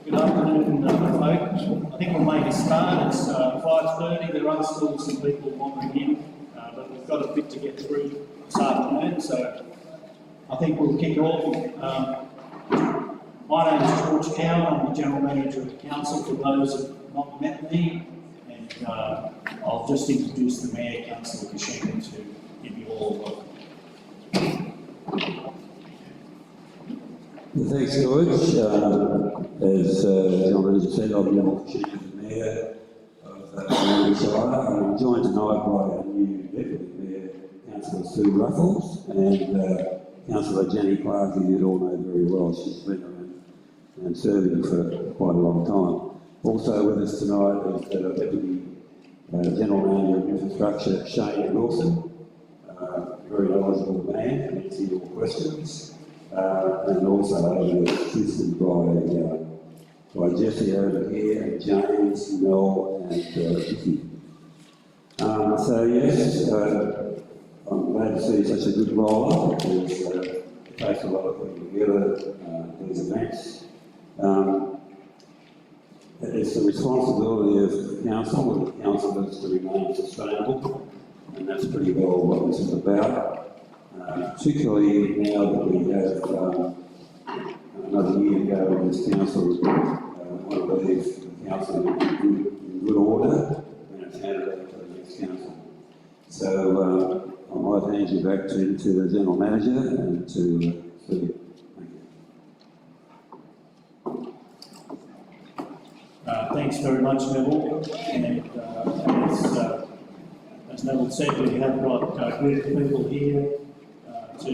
Good afternoon, folks. I think we'll make a start. It's 5:30. There are still some people wandering in, but we've got a bit to get through this afternoon, so I think we'll kick off. My name is George Cowan. I'm the General Manager of the Council, for those who have not met me, and I'll just introduce the Mayor, Councillor Kashenka, to give you all a welcome. Thanks, George. As John Manager said, I'm the opportunity as the Mayor of Barellan Shire. I'm joined tonight by our new Deputy Mayor, Councillor Sue Ruffles, and Councillor Jenny Clark, who you'd all know very well. She's been around and serving for quite a long time. Also with us tonight is the Deputy General Manager of Infrastructure, Shane Wilson, very knowledgeable man, to answer your questions. And also assisted by Jesse over here, and James, Mel, and Vicky. So yes, I'm glad to see such a good roll-up. It takes a lot of putting together these events. It's the responsibility of the council and the councillors to remain sustainable, and that's pretty well what this is about. Particularly now that we have another year to go in this council, I want to leave the council in good order and a candidate for the next council. So I might hand you back to the General Manager and to Steve. Thank you. Thanks very much, Neville. And as Neville said, we have got a group of people here to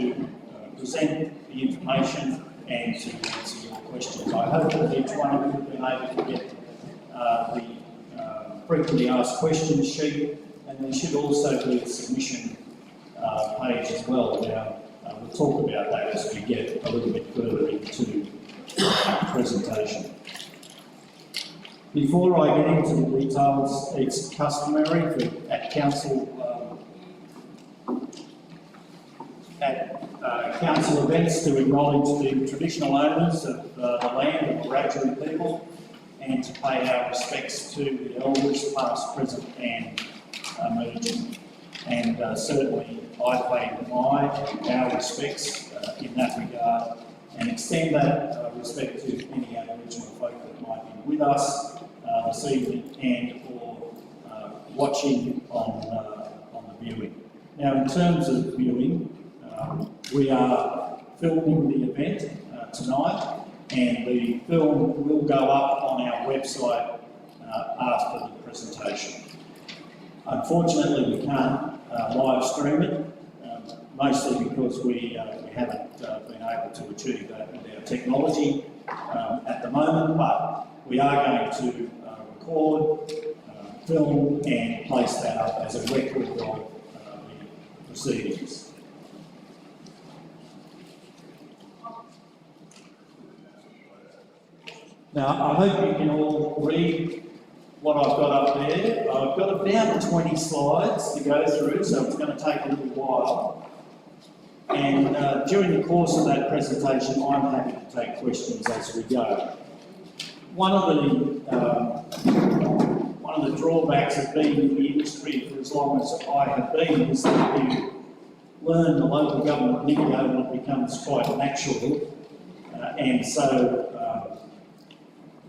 present the information and to answer your questions. I hope that each one of you have been able to get the frequently asked questions sheet, and there should also be a submission page as well. Now, we'll talk about that as we get a little bit further into the presentation. Before I get into the details, it's customary at council events to acknowledge the traditional owners of the land of the Barellan people and to pay our respects to the elders, past, present and emerging. And certainly I pay our respects in that regard and extend that respect to any Aboriginal folk that might be with us this evening and or watching on the viewing. Now, in terms of viewing, we are filming the event tonight, and the film will go up on our website after the presentation. Unfortunately, we can't live stream it, mostly because we haven't been able to achieve that with our technology at the moment, but we are going to record, film and place that up as a record of the proceedings. Now, I hope you can all read what I've got up there. I've got about 20 slides to go through, so it's going to take a little while. And during the course of that presentation, I'm happy to take questions as we go. One of the drawbacks of being in the industry for as long as I have been is that you learn the local government lingo and it becomes quite natural. And so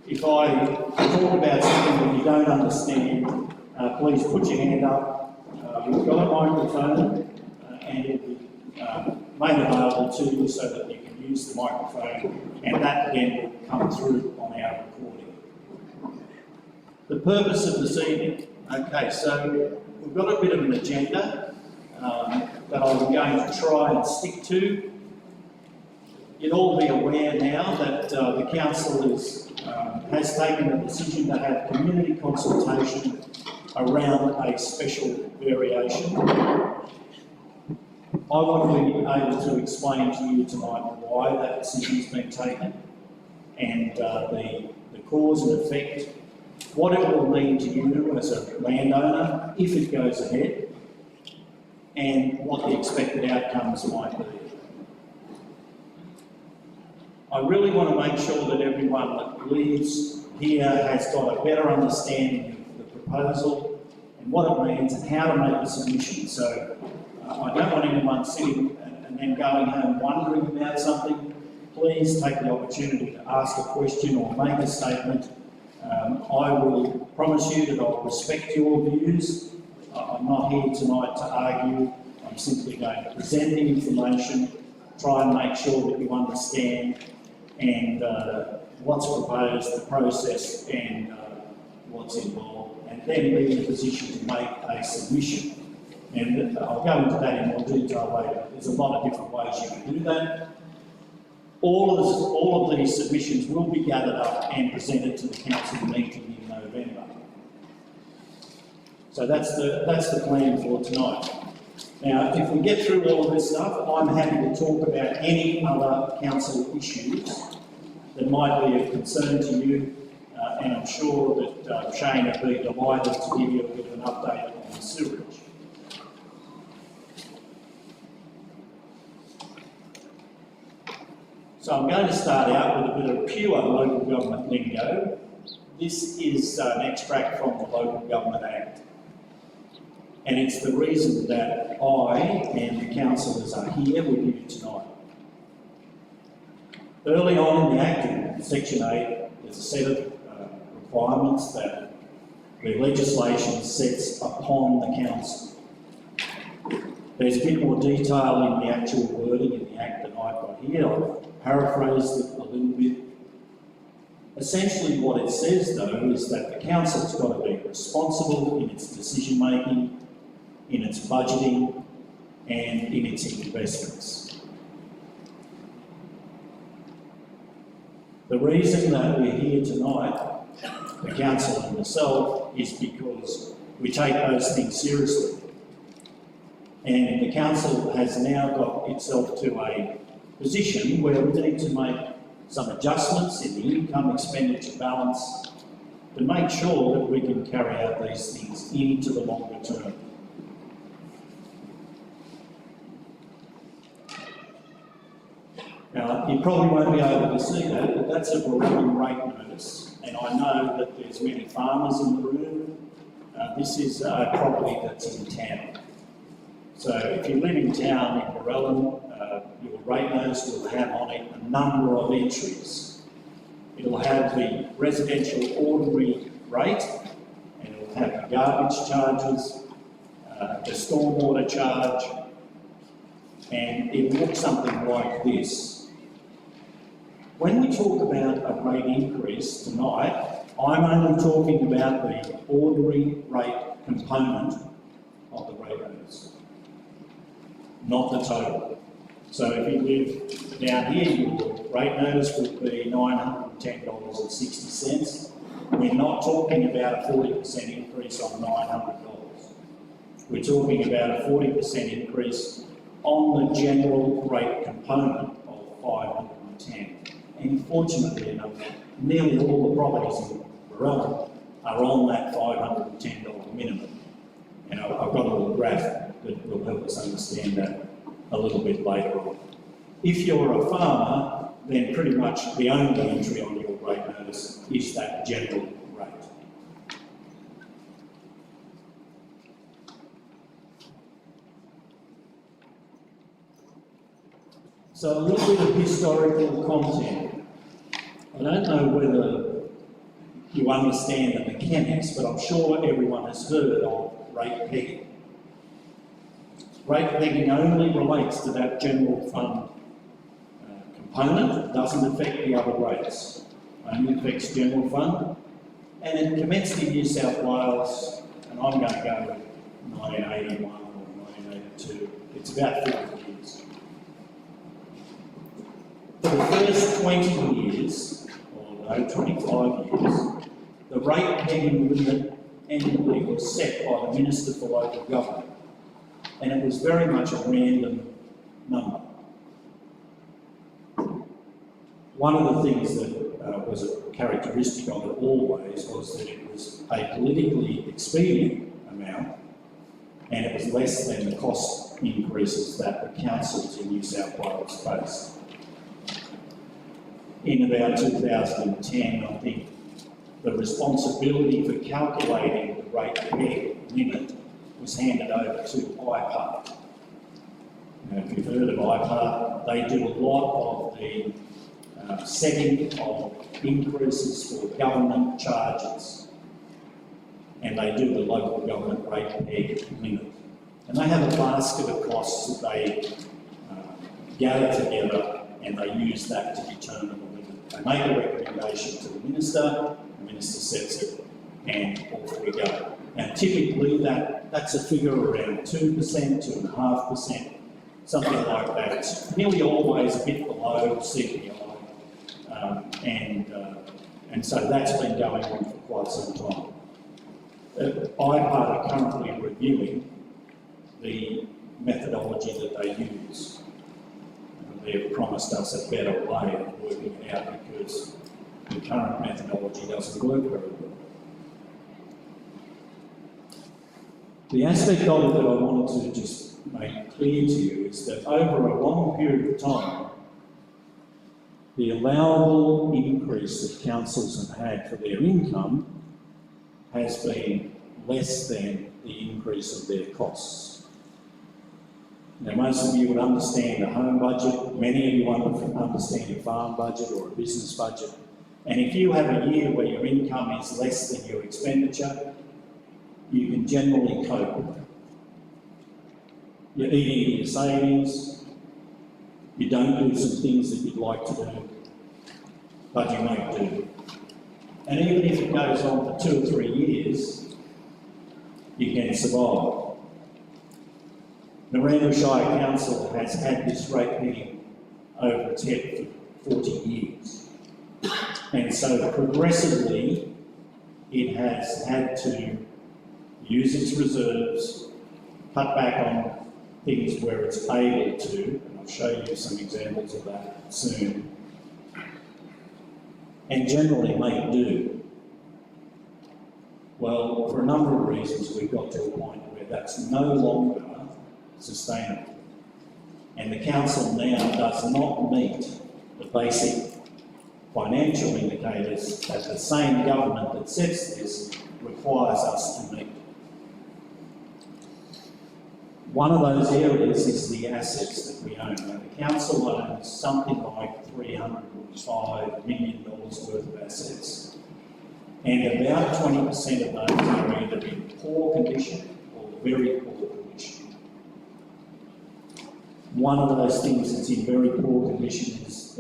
if I talk about something that you don't understand, please put your hand up. We've got a microphone and it will be made available to you so that you can use the microphone, and that again will come through on our recording. The purpose of this evening, okay, so we've got a bit of an agenda that I'm going to try and stick to. You'd all be aware now that the council has taken a decision to have community consultation around a special variation. I want to be able to explain to you tonight why that decision has been taken and the cause and effect, what it will mean to you as a landowner if it goes ahead, and what the expected outcomes might be. I really want to make sure that everyone that leaves here has got a better understanding of the proposal and what it means and how to make the submission. So I don't want anyone sitting and then going home wondering about something. Please take the opportunity to ask a question or make a statement. I will promise you that I'll respect your views. I'm not here tonight to argue. I'm simply going to present the information, try and make sure that you understand and what's proposed, the process and what's involved, and then be in a position to make a submission. And I'll go into that in more detail later. There's a lot of different ways you can do that. All of these submissions will be gathered up and presented to the council meeting in November. So that's the plan for tonight. Now, if we get through all of this stuff, I'm happy to talk about any other council issues that might be of concern to you, and I'm sure that Shane would be delighted to give you a bit of an update on the sewerage. So I'm going to start out with a bit of pure local government lingo. This is an extract from the Local Government Act. And it's the reason that I and the councillors are here with you tonight. Early on in the Act, in Section 8, there's a set of requirements that the legislation sets upon the council. There's a bit more detail in the actual wording in the Act than I've got here. I've paraphrased it a little bit. Essentially what it says, though, is that the council's got to be responsible in its decision-making, in its budgeting and in its investments. The reason that we're here tonight, the council and myself, is because we take those things seriously. And the council has now got itself to a position where we need to make some adjustments in the income expenditure balance to make sure that we can carry out these things into the longer term. Now, you probably won't be able to see that, but that's a Barellan rate notice. And I know that there's many farmers in the room. This is a property that's in town. So if you live in town in Barellan, your rate notice will have on it a number of entries. It'll have the residential ordinary rate, and it'll have the garbage charges, the stormwater charge, and it'll look something like this. When we talk about a rate increase tonight, I'm only talking about the ordinary rate component of the rate notice, not the total. So if you live down here, your rate notice would be $910.60. We're not talking about a 40% increase on $900. We're talking about a 40% increase on the general rate component of $510. And fortunately enough, nearly all the properties in Barellan are on that $510 minimum. And I've got a little graph that will help us understand that a little bit later on. If you're a farmer, then pretty much the only entry on your rate notice is that general rate. So a little bit of historical content. I don't know whether you understand the mechanics, but I'm sure everyone has heard of rate pegging. Rate pegging only relates to that general fund component. It doesn't affect the other rates. It only affects general fund. And it commenced in New South Wales, and I'm going to go with 1981 or 1982. It's about 50 years. For the first 20 years, or no, 25 years, the rate pegging limit annually was set by the Minister for Local Government. And it was very much a random number. One of the things that was a characteristic of it always was that it was a politically expedient amount, and it was less than the cost increases that the councils in New South Wales faced. in about 2010, I think, the responsibility for calculating the rate peg limit was handed over to IPAR. Now, if you've heard of IPAR, they do a lot of the setting of increases for government charges, and they do the local government rate peg limit. And they have a basket of costs that they gather together, and they use that to determine the limit. They make a recommendation to the minister sets it, and off we go. And typically that's a figure around 2%, 2.5%, something like that. It's nearly always a bit below CPI. And so that's been going on for quite some time. IPAR are currently reviewing the methodology that they use. They've promised us a better way of working it out because the current methodology doesn't work very well. The aspect of it that I wanted to just make clear to you is that over a long period of time, the allowable increase that councils have had for their income has been less than the increase of their costs. Now, most of you would understand a home budget, many of you understand a farm budget or a business budget, and if you have a year where your income is less than your expenditure, you can generally cope with it. You're eating your savings, you don't do some things that you'd like to do, but you make do. And even if it goes on for 2 or 3 years, you can survive. Narangba Shire Council has had this rate pegging over its head for 40 years. And so progressively, it has had to use its reserves, cut back on things where it's able to, and I'll show you some examples of that soon, and generally make do. Well, for a number of reasons, we've got to a point where that's no longer sustainable. And the council now does not meet the basic financial indicators that the same government that sets this requires us to meet. One of those areas is the assets that we own. Now, the council owns something like $305 million worth of assets, and about 20% of those are either in poor condition or very poor condition. One of those things that's in very poor condition is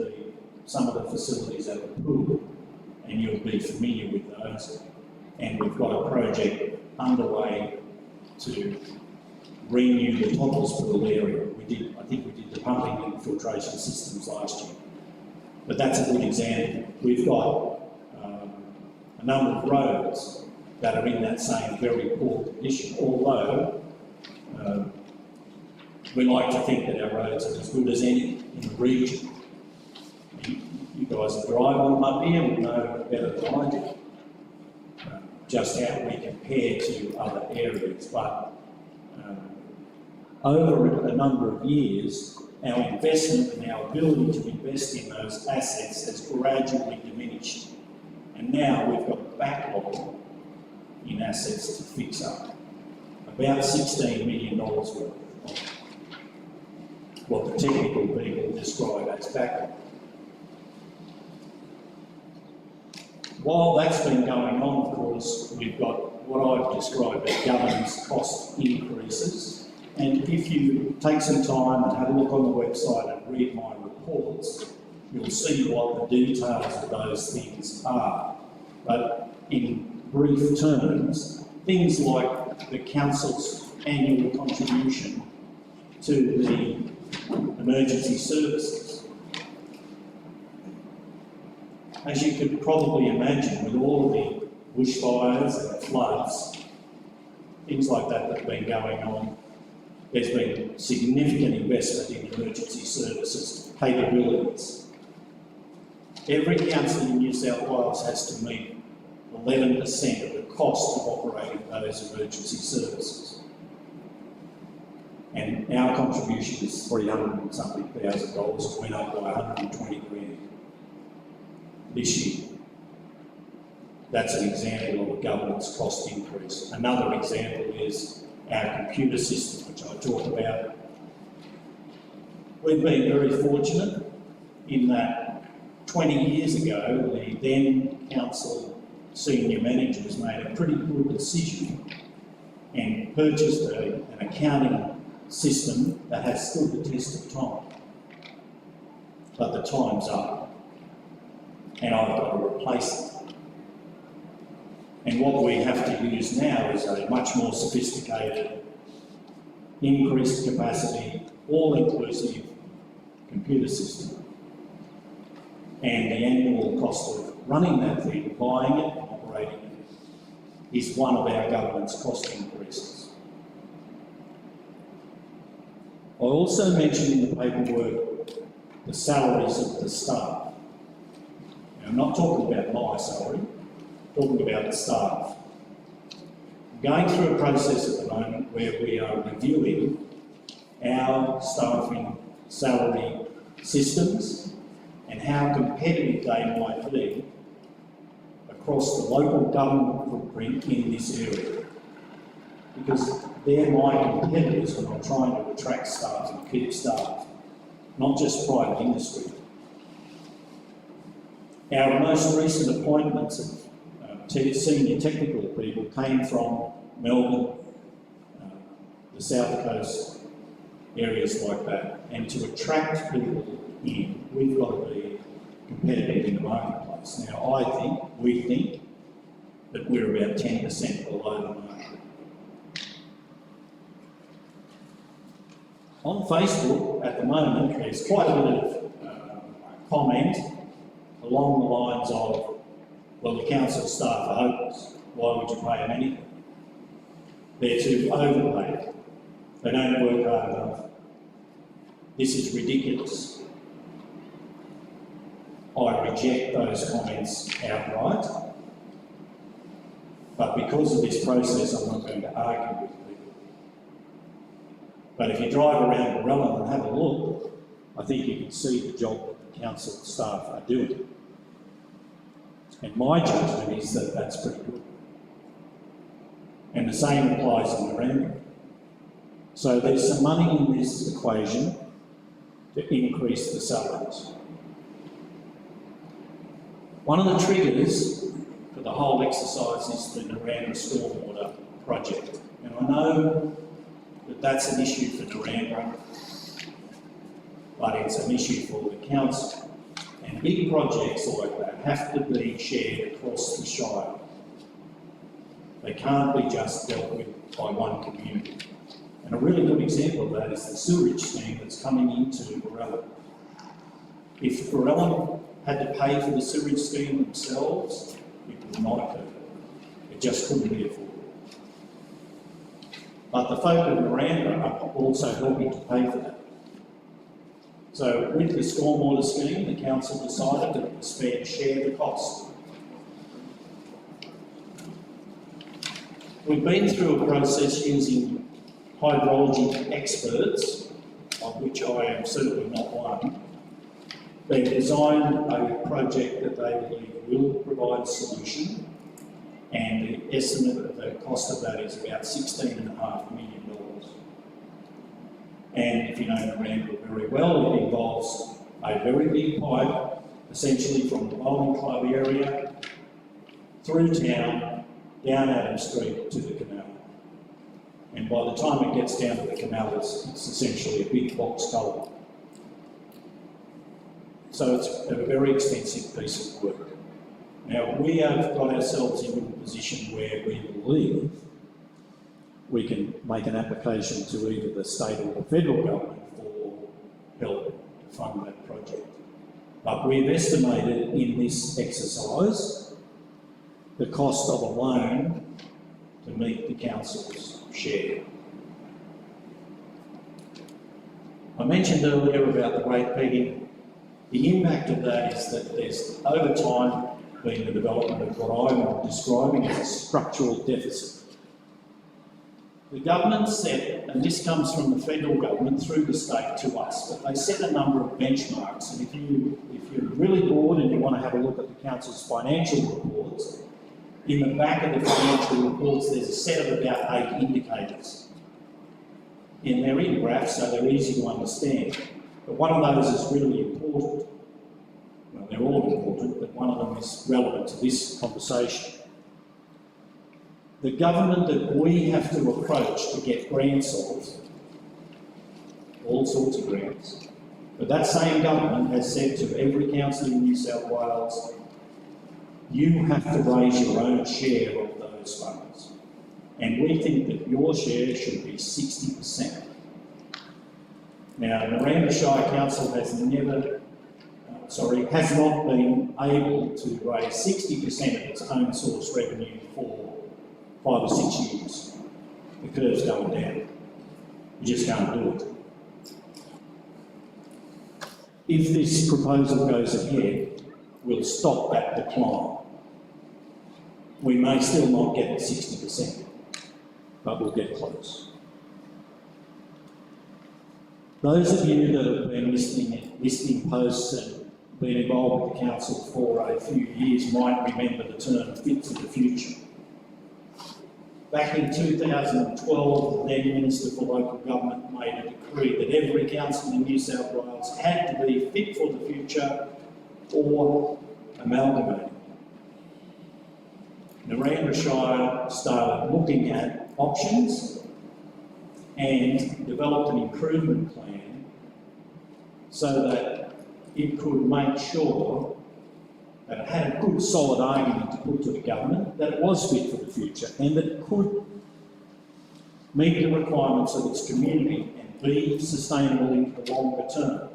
some of the facilities at the pool, and you'll be familiar with those. And we've got a project underway to renew the Toddlers Pool area. I think we did the pumping and filtration systems last year. But that's a good example. We've got a number of roads that are in that same very poor condition, although we like to think that our roads are as good as any in the region. You guys that drive on them up here will know better than I do just how we compare to other areas. But over a number of years, our investment and our ability to invest in those assets has gradually diminished. And now we've got a backlog in assets to fix up. About $16 million worth of what the technical people describe as backlog. While that's been going on, of course, we've got what I've described as governance cost increases. And if you take some time and have a look on the website and read my reports, you'll see what the details of those things are. But in brief terms, things like the council's annual contribution to the emergency services. As you could probably imagine, with all of the bushfires and the floods, things like that that have been going on, there's been significant investment in emergency services capabilities. Every council in New South Wales has to meet 11% of the cost of operating those emergency services. And our contribution is $300 and something thousand, went up by 120 grand. this year. That's an example of a governance cost increase. Another example is our computer system, which I talked about. We've been very fortunate in that 20 years ago, the then council senior managers made a pretty good decision and purchased an accounting system that has stood the test of time. But the time's up, and I've got to replace it. And what we have to use now is a much more sophisticated, increased capacity, all-inclusive computer system. And the annual cost of running that thing, buying it and operating it, is one of our government's cost increases. I also mentioned in the paperwork the salaries of the staff. Now, I'm not talking about my salary, I'm talking about the staff. I'm going through a process at the moment where we are reviewing our staffing salary systems and how competitive they might be across the local government footprint in this area. Because they're my competitors when I'm trying to attract staff and keep staff, not just private industry. Our most recent appointments of senior technical people came from Melbourne, the South Coast, areas like that. And to attract people in, we've got to be competitive in the marketplace. Now, we think that we're about 10% below the market. On Facebook, at the moment, there's quite a bit of comment along the lines of, well, the council staff are hopeless. Why would you pay them anything? They're too overpaid. They don't work hard enough. This is ridiculous. I reject those comments outright, but because of this process, I'm not going to argue with people. But if you drive around Barellan and have a look, I think you can see the job that the council staff are doing. And my judgment is that that's pretty good. And the same applies in Narangba. So there's some money in this equation to increase the salaries. One of the triggers for the whole exercise is the Narangba stormwater project. And I know that that's an issue for Narangba, but it's an issue for the council. And big projects like that have to be shared across the Shire. They can't be just dealt with by one community. And a really good example of that is the sewerage scheme that's coming into Barellan. If Barellan had to pay for the sewerage scheme themselves, it would not occur. It just couldn't be afforded. But the folk of Narangba are also helping to pay for that. So with the stormwater scheme, the council decided that it was fair to share the cost. We've been through a process using hydrology experts, of which I am certainly not one. They've designed a project that they believe will provide a solution, and the estimate of the cost of that is about $16.5 million. And if you know Narangba very well, it involves a very big pipe, essentially from the bowling club area, through town, down Adam Street to the canal. And by the time it gets down to the canal, it's essentially a big box culvert. So it's a very expensive piece of work. Now, we have got ourselves in a position where we believe we can make an application to either the state or the federal government for help to fund that project. But we've estimated in this exercise the cost of a loan to meet the council's share. I mentioned earlier about the rate pegging. The impact of that is that there's, over time, been the development of what I'm describing as a structural deficit. The government set, and this comes from the federal government through the state to us, but they set a number of benchmarks. And if you're really bored and you want to have a look at the council's financial reports, in the back of the financial reports there's a set of about 8 indicators. And they're in graphs, so they're easy to understand. But one of those is really important. Well, they're all important, but one of them is relevant to this conversation. The government that we have to approach to get grants of, all sorts of grants, but that same government has said to every council in New South Wales, you have to raise your own share of those funds. And we think that your share should be 60%. Now, Miranda Shire Council has not been able to raise 60% of its own source revenue for 5 or 6 years. The curve's going down. You just can't do it. If this proposal goes ahead, we'll stop that decline. We may still not get 60%, but we'll get close. Those of you that have been listening posts and been involved with the council for a few years might remember the term fit for the future. Back in 2012, the then Minister for Local Government made a decree that every council in New South Wales had to be fit for the future or amalgamated. Miranda Shire started looking at options and developed an improvement plan so that it could make sure that it had a good solid argument to put to the government that it was fit for the future and that it could meet the requirements of its community and be sustainable in the longer term.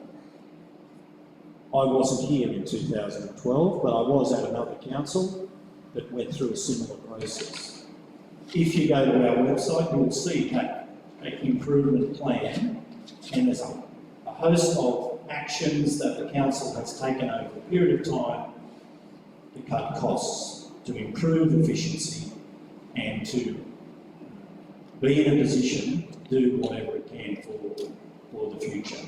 I wasn't here in 2012, but I was at another council that went through a similar process. If you go to our website, you'll see that improvement plan, and there's a host of actions that the council has taken over a period of time to cut costs, to improve efficiency, and to be in a position to do whatever it can for the future.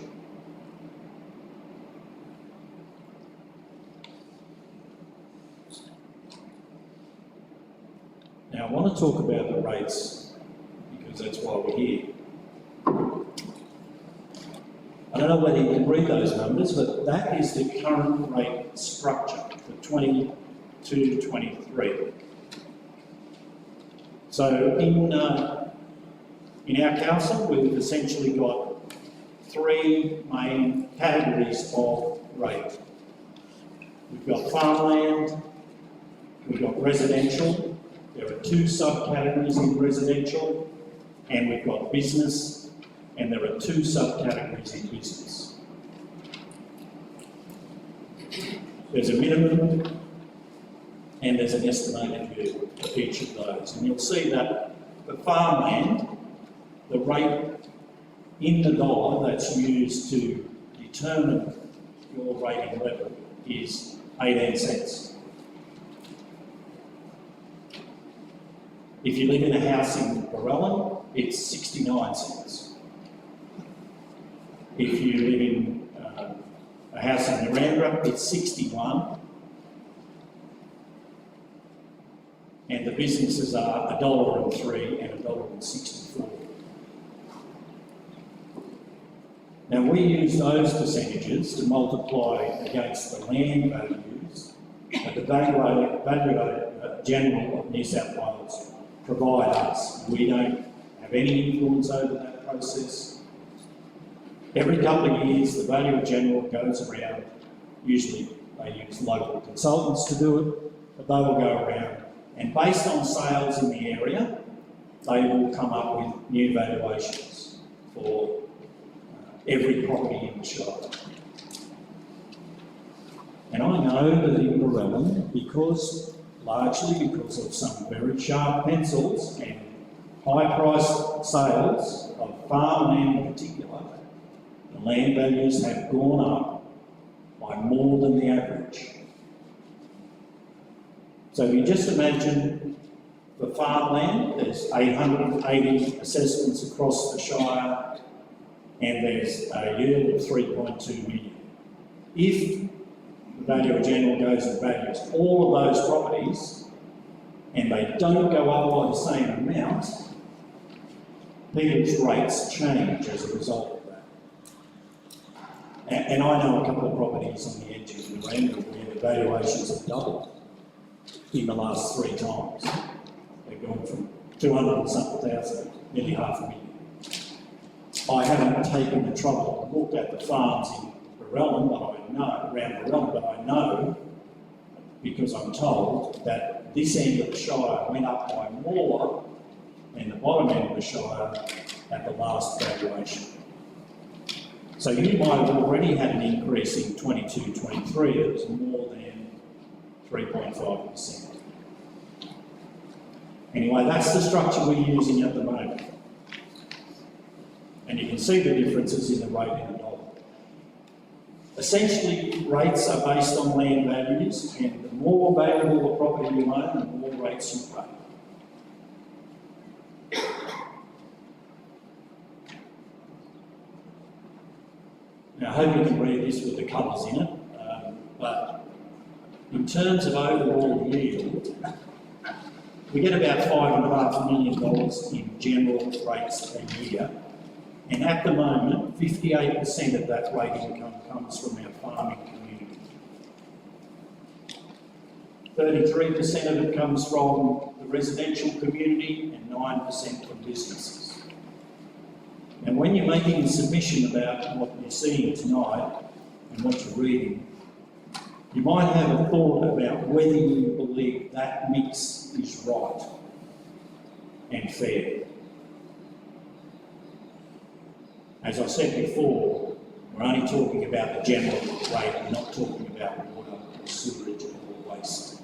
Now I want to talk about the rates because that's why we're here. I don't know whether you can read those numbers, but that is the current rate structure for 22-23. So in our council, we've essentially got 3 main categories of rate. We've got farmland, we've got residential. There are 2 subcategories in residential, and we've got business, and there are 2 subcategories in business. There's a minimum, and there's an estimated value for each of those. And you'll see that for farmland, the rate in the dollar that's used to determine your rating level is 18 cents. If you live in a house in Barellan, it's 69 cents. If you live in a house in Miranda, it's 61. And the businesses are $1.03 and $1.64. Now we use those percentages to multiply against the land values that the Barellan General of New South Wales provide us. We don't have any influence over that process. Every couple of years, the Barellan General goes around, usually they use local consultants to do it, but they will go around and based on sales in the area, they will come up with new valuations for every property in the shire. And I know that in Barellan, largely because of some very sharp pencils and high-priced sales of farmland in particular, the land values have gone up by more than the average. So if you just imagine For farmland, there's 880 assessments across the Shire, and there's a yield of 3.2 million. If the Valuer General goes and values all of those properties, and they don't go up by the same amount, people's rates change as a result of that. And I know a couple of properties on the edge of the Miranda where the valuations have doubled in the last 3 times. They've gone from 200 and something thousand, nearly $500,000. I haven't taken the trouble to look at the farms in Barellan, but I know, around Barellan, but I know, because I'm told, that this end of the Shire went up by more than the bottom end of the Shire at the last valuation. So you might have already had an increase in 22-23 that was more than 3.5%. Anyway, that's the structure we're using at the moment. And you can see the differences in the rate in the dollar. Essentially, rates are based on land values, and the more valuable the property you own, the more rates you pay. Now, I hope you can read this with the colours in it, but in terms of overall yield, we get about $5.5 million in general rates a year, and at the moment, 58% of that rate income comes from our farming community. 33% of it comes from the residential community and 9% from businesses. And when you're making a submission about what you're seeing tonight and what you're reading, you might have a thought about whether you believe that mix is right and fair. As I said before, we're only talking about the general rate, we're not talking about water or sewerage or waste.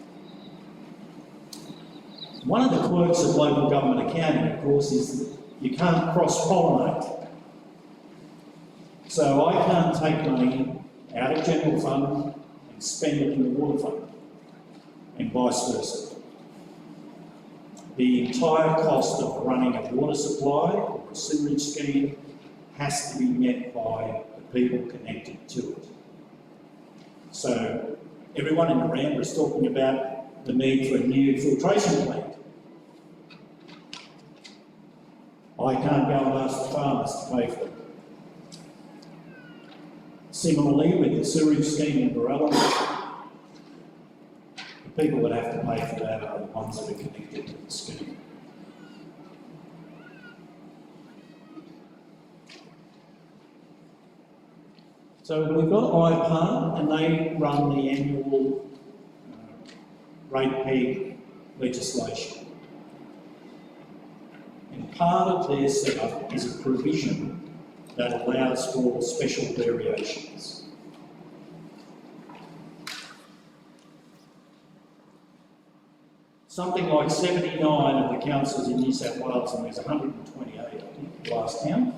One of the quirks of local government accounting, of course, is that you can't cross-pollinate. So I can't take money out of general fund and spend it in the water fund, and vice versa. The entire cost of running a water supply or a sewerage scheme has to be met by the people connected to it. So everyone in Miranda is talking about the need for a new filtration plant. I can't go and ask the farmers to pay for it. Similarly, with the sewerage scheme in Barellan, the people that have to pay for that are the ones that are connected to the scheme. So we've got IPAR, and they run the annual rate peg legislation. And part of their setup is a provision that allows for special variations. Something like 79 of the councils in New South Wales, and there's 128, I think, last count.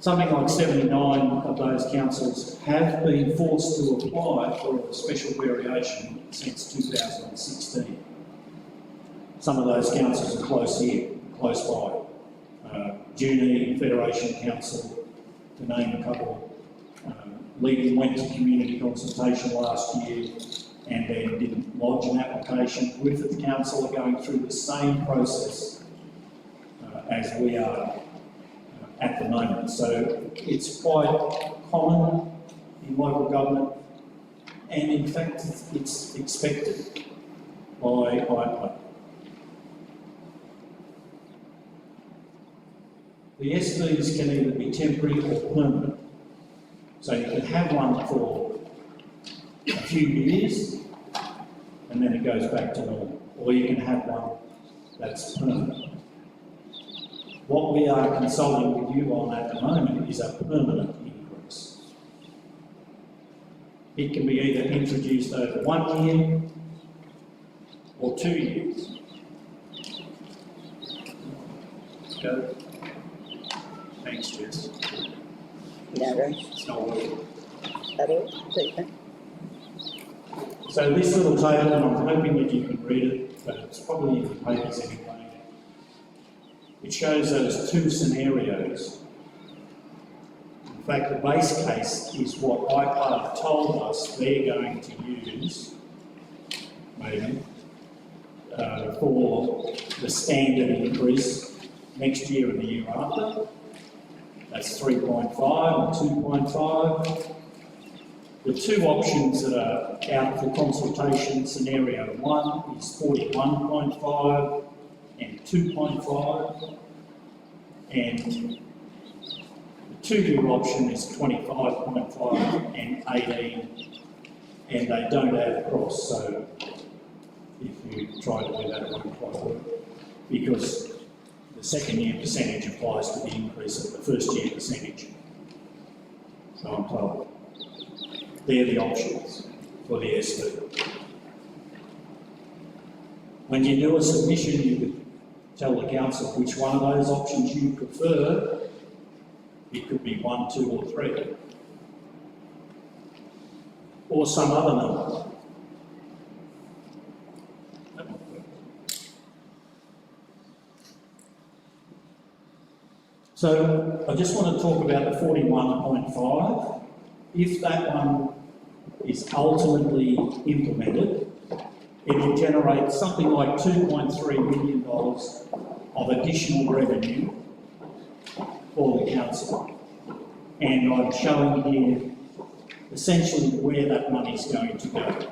Something like 79 of those councils have been forced to apply for a special variation since 2016. Some of those councils are close here, close by. Junee Federation Council, to name a couple. Leading went to community consultation last year and then didn't lodge an application. Griffith Council are going through the same process as we are at the moment. So it's quite common in local government, and in fact it's expected by IPA. The SVs can either be temporary or permanent. So you can have one for a few years and then it goes back to normal. Or you can have one that's permanent. What we are consulting with you on at the moment is a permanent increase. It can be either introduced over 1 year or 2 years. Go. Thanks, Jess. No, It's not working. that all? Super. So this little table, and I'm hoping that you can read it, but it's probably in the papers anyway. It shows those two scenarios. In fact, the base case is what IPAR have told us they're going to use, maybe, for the standard increase next year and the year after. That's 3.5 and 2.5. The two options that are out for consultation, scenario 1 is 41.5 and 2.5, and the 2-year option is 25.5 and 18, and they don't add across, so if you try to do that, it won't quite work, because the second year percentage applies to the increase of the first year percentage. So I'm told. They're the options for the SD. When you do a submission, you could tell the council which one of those options you prefer. It could be 1, 2 or 3. Or some other number. So I just want to talk about the 41.5. If that one is ultimately implemented, it will generate something like $2.3 million of additional revenue for the council. And I'm showing here essentially where that money is going to go.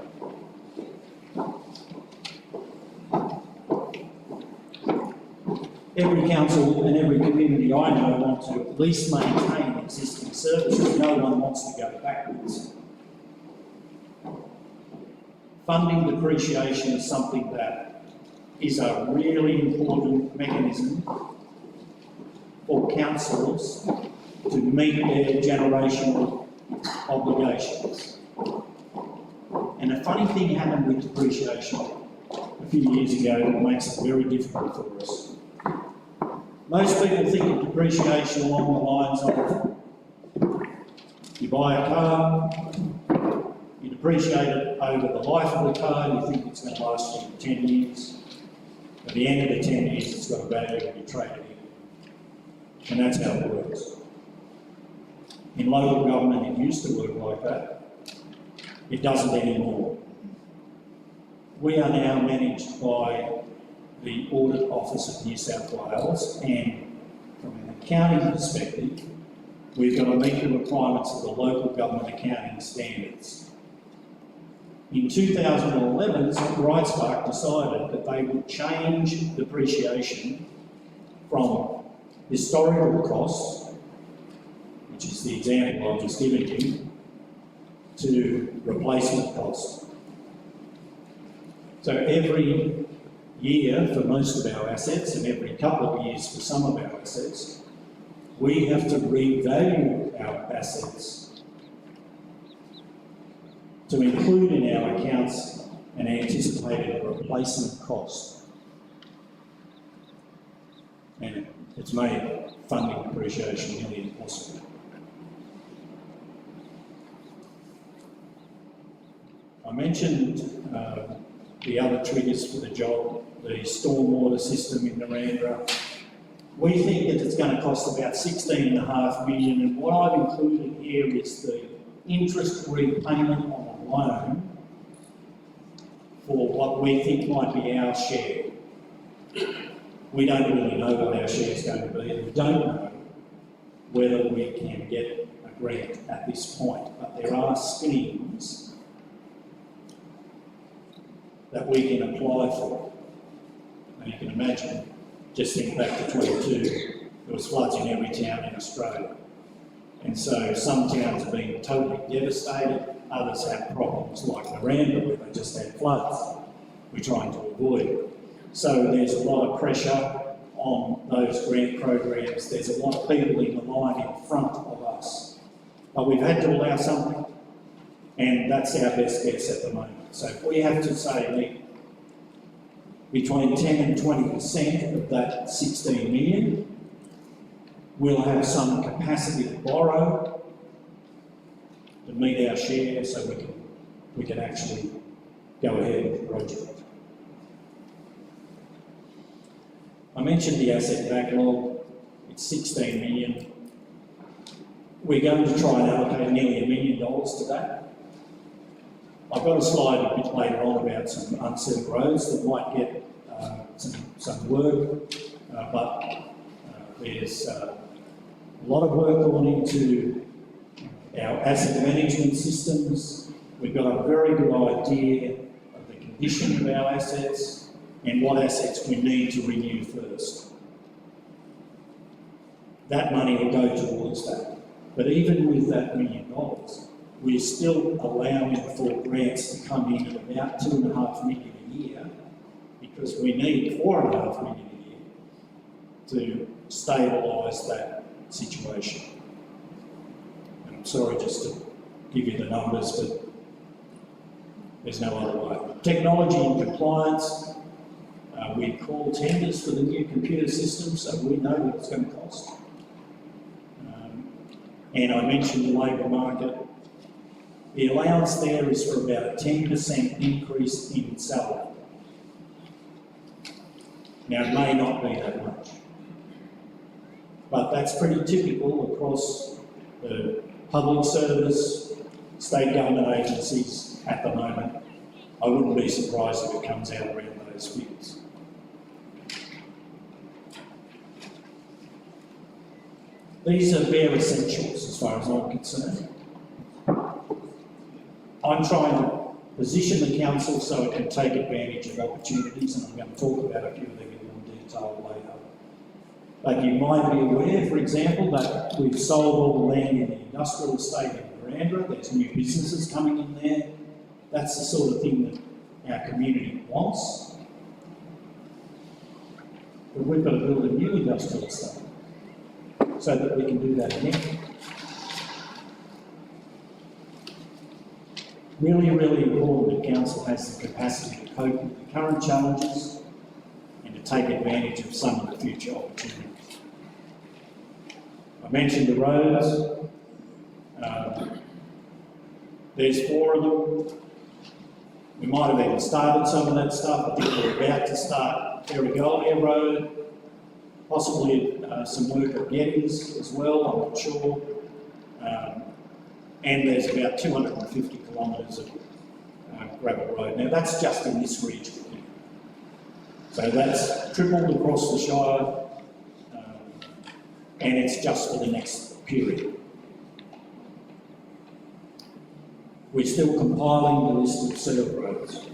Every council and every community I know want to at least maintain existing services. No one wants to go backwards. Funding depreciation is something that is a really important mechanism for councils to meet their generational obligations. And a funny thing happened with depreciation a few years ago that makes it very difficult for us. Most people think of depreciation along the lines of you buy a car, you depreciate it over the life of the car, you think it's going to last you for 10 years. At the end of the 10 years, it's got a value and you trade it in. And that's how it works. In local government, it used to work like that. It doesn't anymore. We are now managed by the Audit Office of New South Wales, and from an accounting perspective, we've got to meet the requirements of the local government accounting standards. In 2011, Brightspark decided that they would change depreciation from historical costs, which is the example I've just given you, to replacement costs. So every year for most of our assets, and every couple of years for some of our assets, we have to revalue our assets to include in our accounts an anticipated replacement cost. And it's made funding depreciation nearly impossible. I mentioned the other triggers for the job, the stormwater system in Narrandera. We think that it's going to cost about $16.5 million, and what I've included here is the interest repayment on a loan for what we think might be our share. We don't really know what our share is going to be, and we don't know whether we can get a grant at this point, but there are schemes that we can apply for. And you can imagine, just think back to 22, there was floods in every town in Australia. And so some towns have been totally devastated, others have problems like Miranda where they just had floods. We're trying to avoid it. So there's a lot of pressure on those grant programs. There's a lot of people in the line in front of us. But we've had to allow something, and that's our best guess at the moment. So if we have to say between 10 and 20% of that 16 million, we'll have some capacity to borrow to meet our share so we can we can actually go ahead with the project. I mentioned the asset backlog. It's 16 million. We're going to try and allocate nearly $1 million to that. I've got a slide a bit later on about some unserved roads that might get some work, but there's a lot of work going into our asset management systems. We've got a very good idea of the condition of our assets and what assets we need to renew first. That money will go towards that. But even with that $1 million, we're still allowing for grants to come in at about $2.5 million a year, because we need $4.5 million a year to stabilise that situation. And I'm sorry just to give you the numbers, but there's no other way. Technology and compliance. We call tenders for the new computer system, so we know what it's going to cost. And I mentioned the labour market. The allowance there is for about a 10% increase in salary. Now, it may not be that much, but that's pretty typical across the public service, state government agencies at the moment. I wouldn't be surprised if it comes out around those figures. These are bare essentials as far as I'm concerned. I'm trying to position the council so it can take advantage of opportunities, and I'm going to talk about a few of them in more detail later. But you might be aware, for example, that we've sold all the land in the industrial estate in Barellan. There's new businesses coming in there. That's the sort of thing that our community wants. But we've got to build a new industrial estate so that we can do that again. Really, really important that council has the capacity to cope with the current challenges and to take advantage of some of the future opportunities. I mentioned the roads. There's 4 of them. We might have even started some of that stuff. I think we're about to start Barellan Road, possibly some work at Geddes as well, I'm not sure. And there's about 250 kilometres of gravel road. Now that's just in this region here. So that's tripled across the Shire, and it's just for the next period. We're still compiling the list of served roads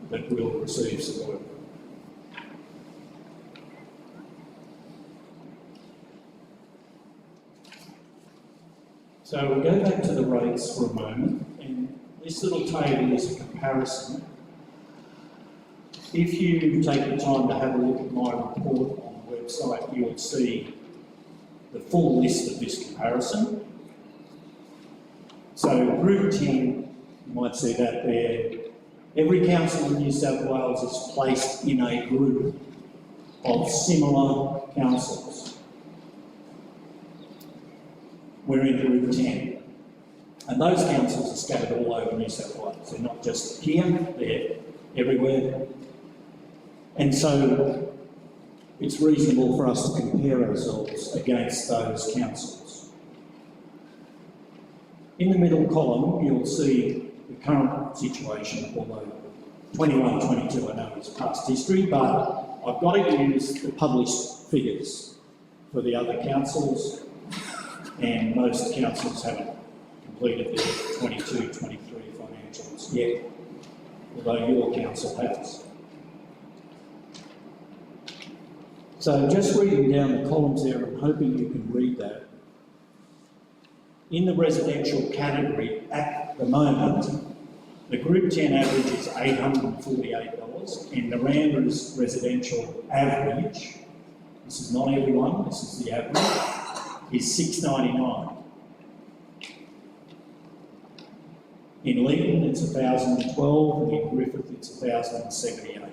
that will receive support. So we'll go back to the rates for a moment, and this little table is a comparison. If you take the time to have a look at my report on the website, you'll see the full list of this comparison. So Group 10, you might see that there. Every council in New South Wales is placed in a group of similar councils. We're in Group 10. And those councils are scattered all over New South Wales. They're not just here, they're everywhere. And so it's reasonable for us to compare ourselves against those councils. In the middle column, you'll see the current situation, although 21-22 I know is past history, but I've got to use the published figures for the other councils, and most councils haven't completed their 22-23 financials yet, although your council has. So just reading down the columns there, I'm hoping you can read that. In the residential category at the moment, the Group 10 average is $848, and Miranda's residential average, this is not everyone, this is the average, is $699. In Leeton it's $1,012, and in Griffith it's $1,078.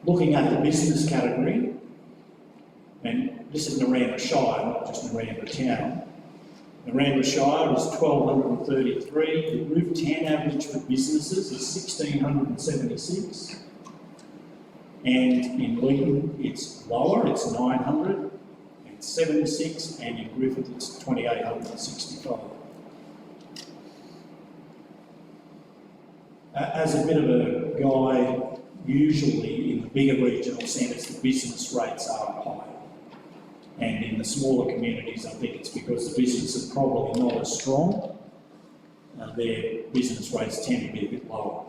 Looking at the business category, and this is Miranda Shire, not just Miranda Town, Narangba Shire is 1,233. The Group 10 average for businesses is 1,676. And in Leeton, it's lower, it's 976, and in Griffith, it's 2,865. As a bit of a guide, usually in the bigger regional centres, the business rates are higher. And in the smaller communities, I think it's because the businesses are probably not as strong. Their business rates tend to be a bit lower.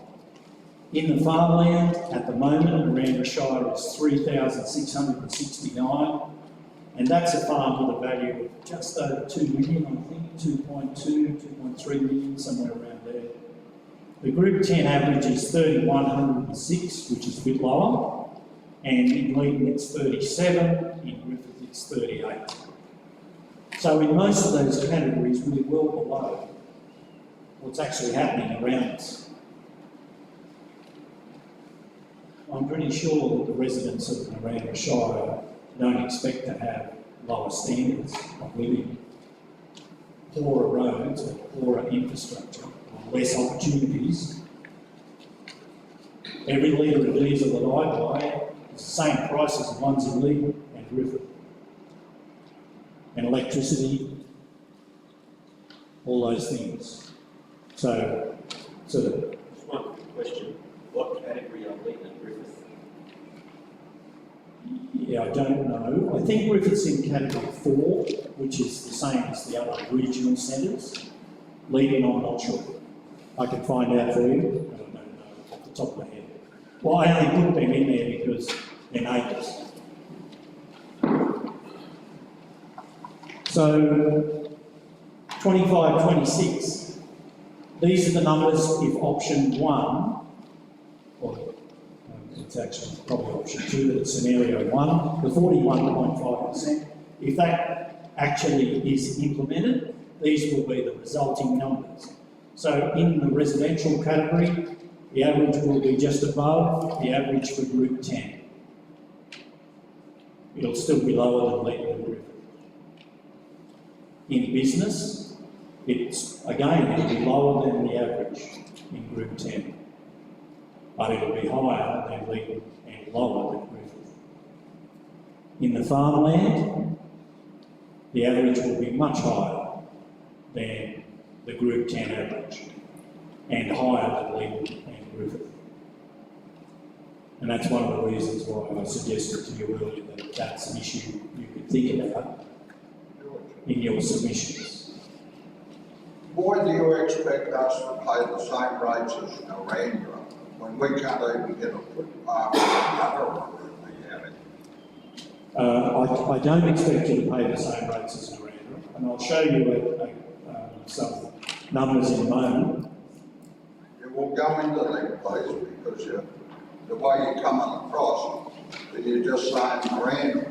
In the farmland, at the moment, Narangba Shire is 3,669, and that's a farm with a value of just over 2 million, I think, 2.2, 2.3 million, somewhere around there. The Group 10 average is 3,106, which is a bit lower, and in Leeton it's 37, in Griffith it's 38. So in most of those categories, we're well below what's actually happening around us. I'm pretty sure that the residents of Narangba Shire don't expect to have lower standards of living, poorer roads, or poorer infrastructure, or less opportunities. Every litre of diesel that I buy is the same price as the ones in Leeton and Griffith. And electricity, all those things. So Just one question. What category are Leeton and Griffith? yeah, I don't know. I think Griffith's in category 4, which is the same as the other regional centres. Leeton, I'm not sure. I can find out for you, but I don't know off the top of my head. Well, I only put them in there because they're neighbours. So, 25, 26. These are the numbers if option 1, or it's actually probably option 2, but it's scenario 1, the 41.5%. If that actually is implemented, these will be the resulting numbers. So in the residential category, the average will be just above the average for Group 10. It'll still be lower than Leeton and Griffith. In business, it'll be lower than the average in Group 10, but it'll be higher than Leeton and lower than Griffith. In the farmland, the average will be much higher than the Group 10 average and higher than Leeton and Griffith. And that's one of the reasons why I suggested to you earlier that that's an issue you could think about in your submissions. Why do you expect us to pay the same rates as Narangba when we can't even get a footpath in the other room we have it? I don't expect you to pay the same rates as Narangba, and I'll show you some numbers in a moment. You will go into them, please, because the way you're coming across, that you're just saying Narangba.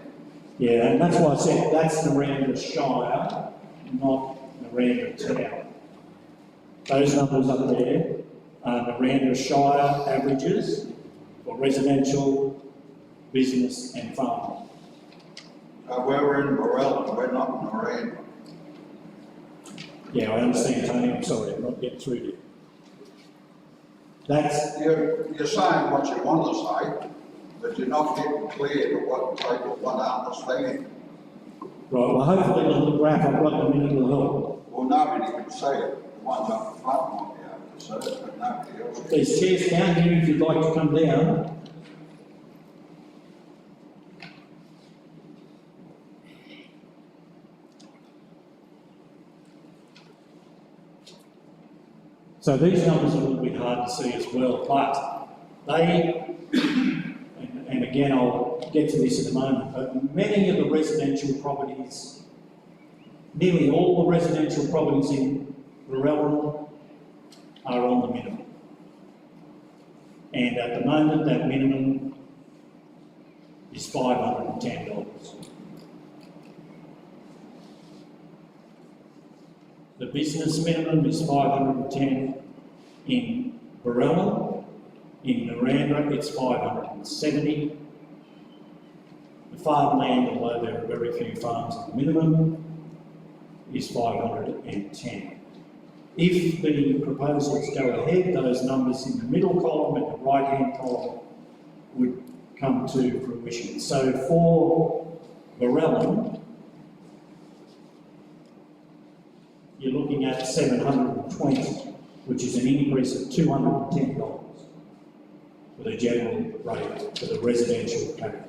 Yeah, and that's why I said that's Narangba Shire, not Narangba Town. Those numbers up there are Narangba Shire averages for residential, business and farming. We're in Barellan, we're not in Narangba. Yeah, I understand, Tony. I'm sorry, I'm not getting through to you. That's, You're saying what you want to say, but you're not getting clear to what people want to understand. right, well, hopefully the little graph I've got in a minute will help. Well, nobody can see it. The ones up front might be able to see it, but nobody else can. There's chairs down here if you'd like to come down. So these numbers are a little bit hard to see as well, but they, and again I'll get to this in a moment, but many of the residential properties, nearly all the residential properties in Barellan are on the minimum. And at the moment that minimum is $510. The business minimum is $510 in Barellan. In Narangba, it's $570. The farmland, although there are very few farms at the minimum, is 510. If the proposals go ahead, those numbers in the middle column and the right-hand column would come to fruition. So for Barellan, you're looking at 720, which is an increase of $210 for the general rate for the residential category.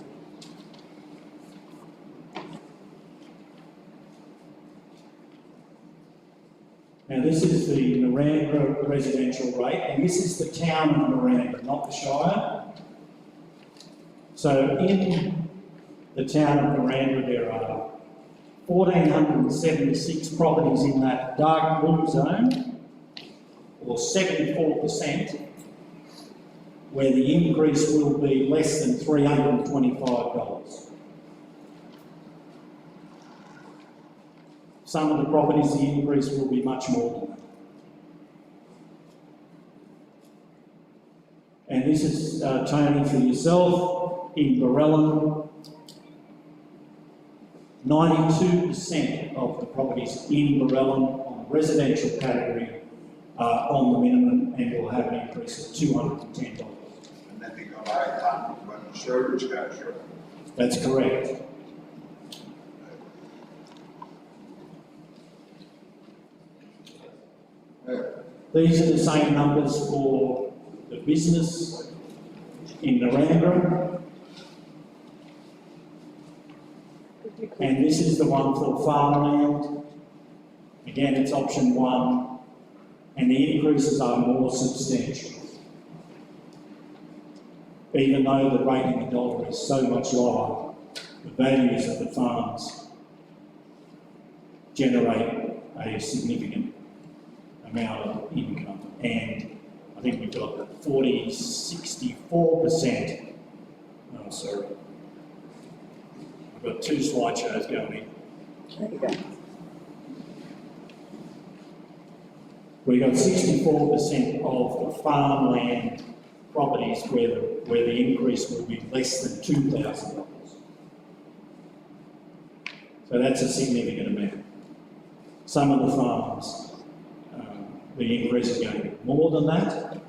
Now this is the Narangba residential rate, and this is the town of Narangba, not the Shire. So in the town of Narangba there are 1,476 properties in that dark blue zone, or 74%, where the increase will be less than $325. Some of the properties, the increase will be much more than that. And this is, Tony, for yourself, in Barellan, 92% of the properties in Barellan on the residential category are on the minimum and will have an increase of $210. And then you got 800 when the sewage goes through. That's correct. Yeah. These are the same numbers for the business in Narangba. And this is the one for farmland. Again, it's option 1, and the increases are more substantial. Even though the rate in the dollar is so much lower, the values of the farms generate a significant amount of income. And I think we've got 64%. Oh, sorry. I've got 2 slideshows going in. There you go. We've got 64% of the farmland properties where the increase will be less than $2,000. So that's a significant amount. Some of the farms, the increase is going to be more than that.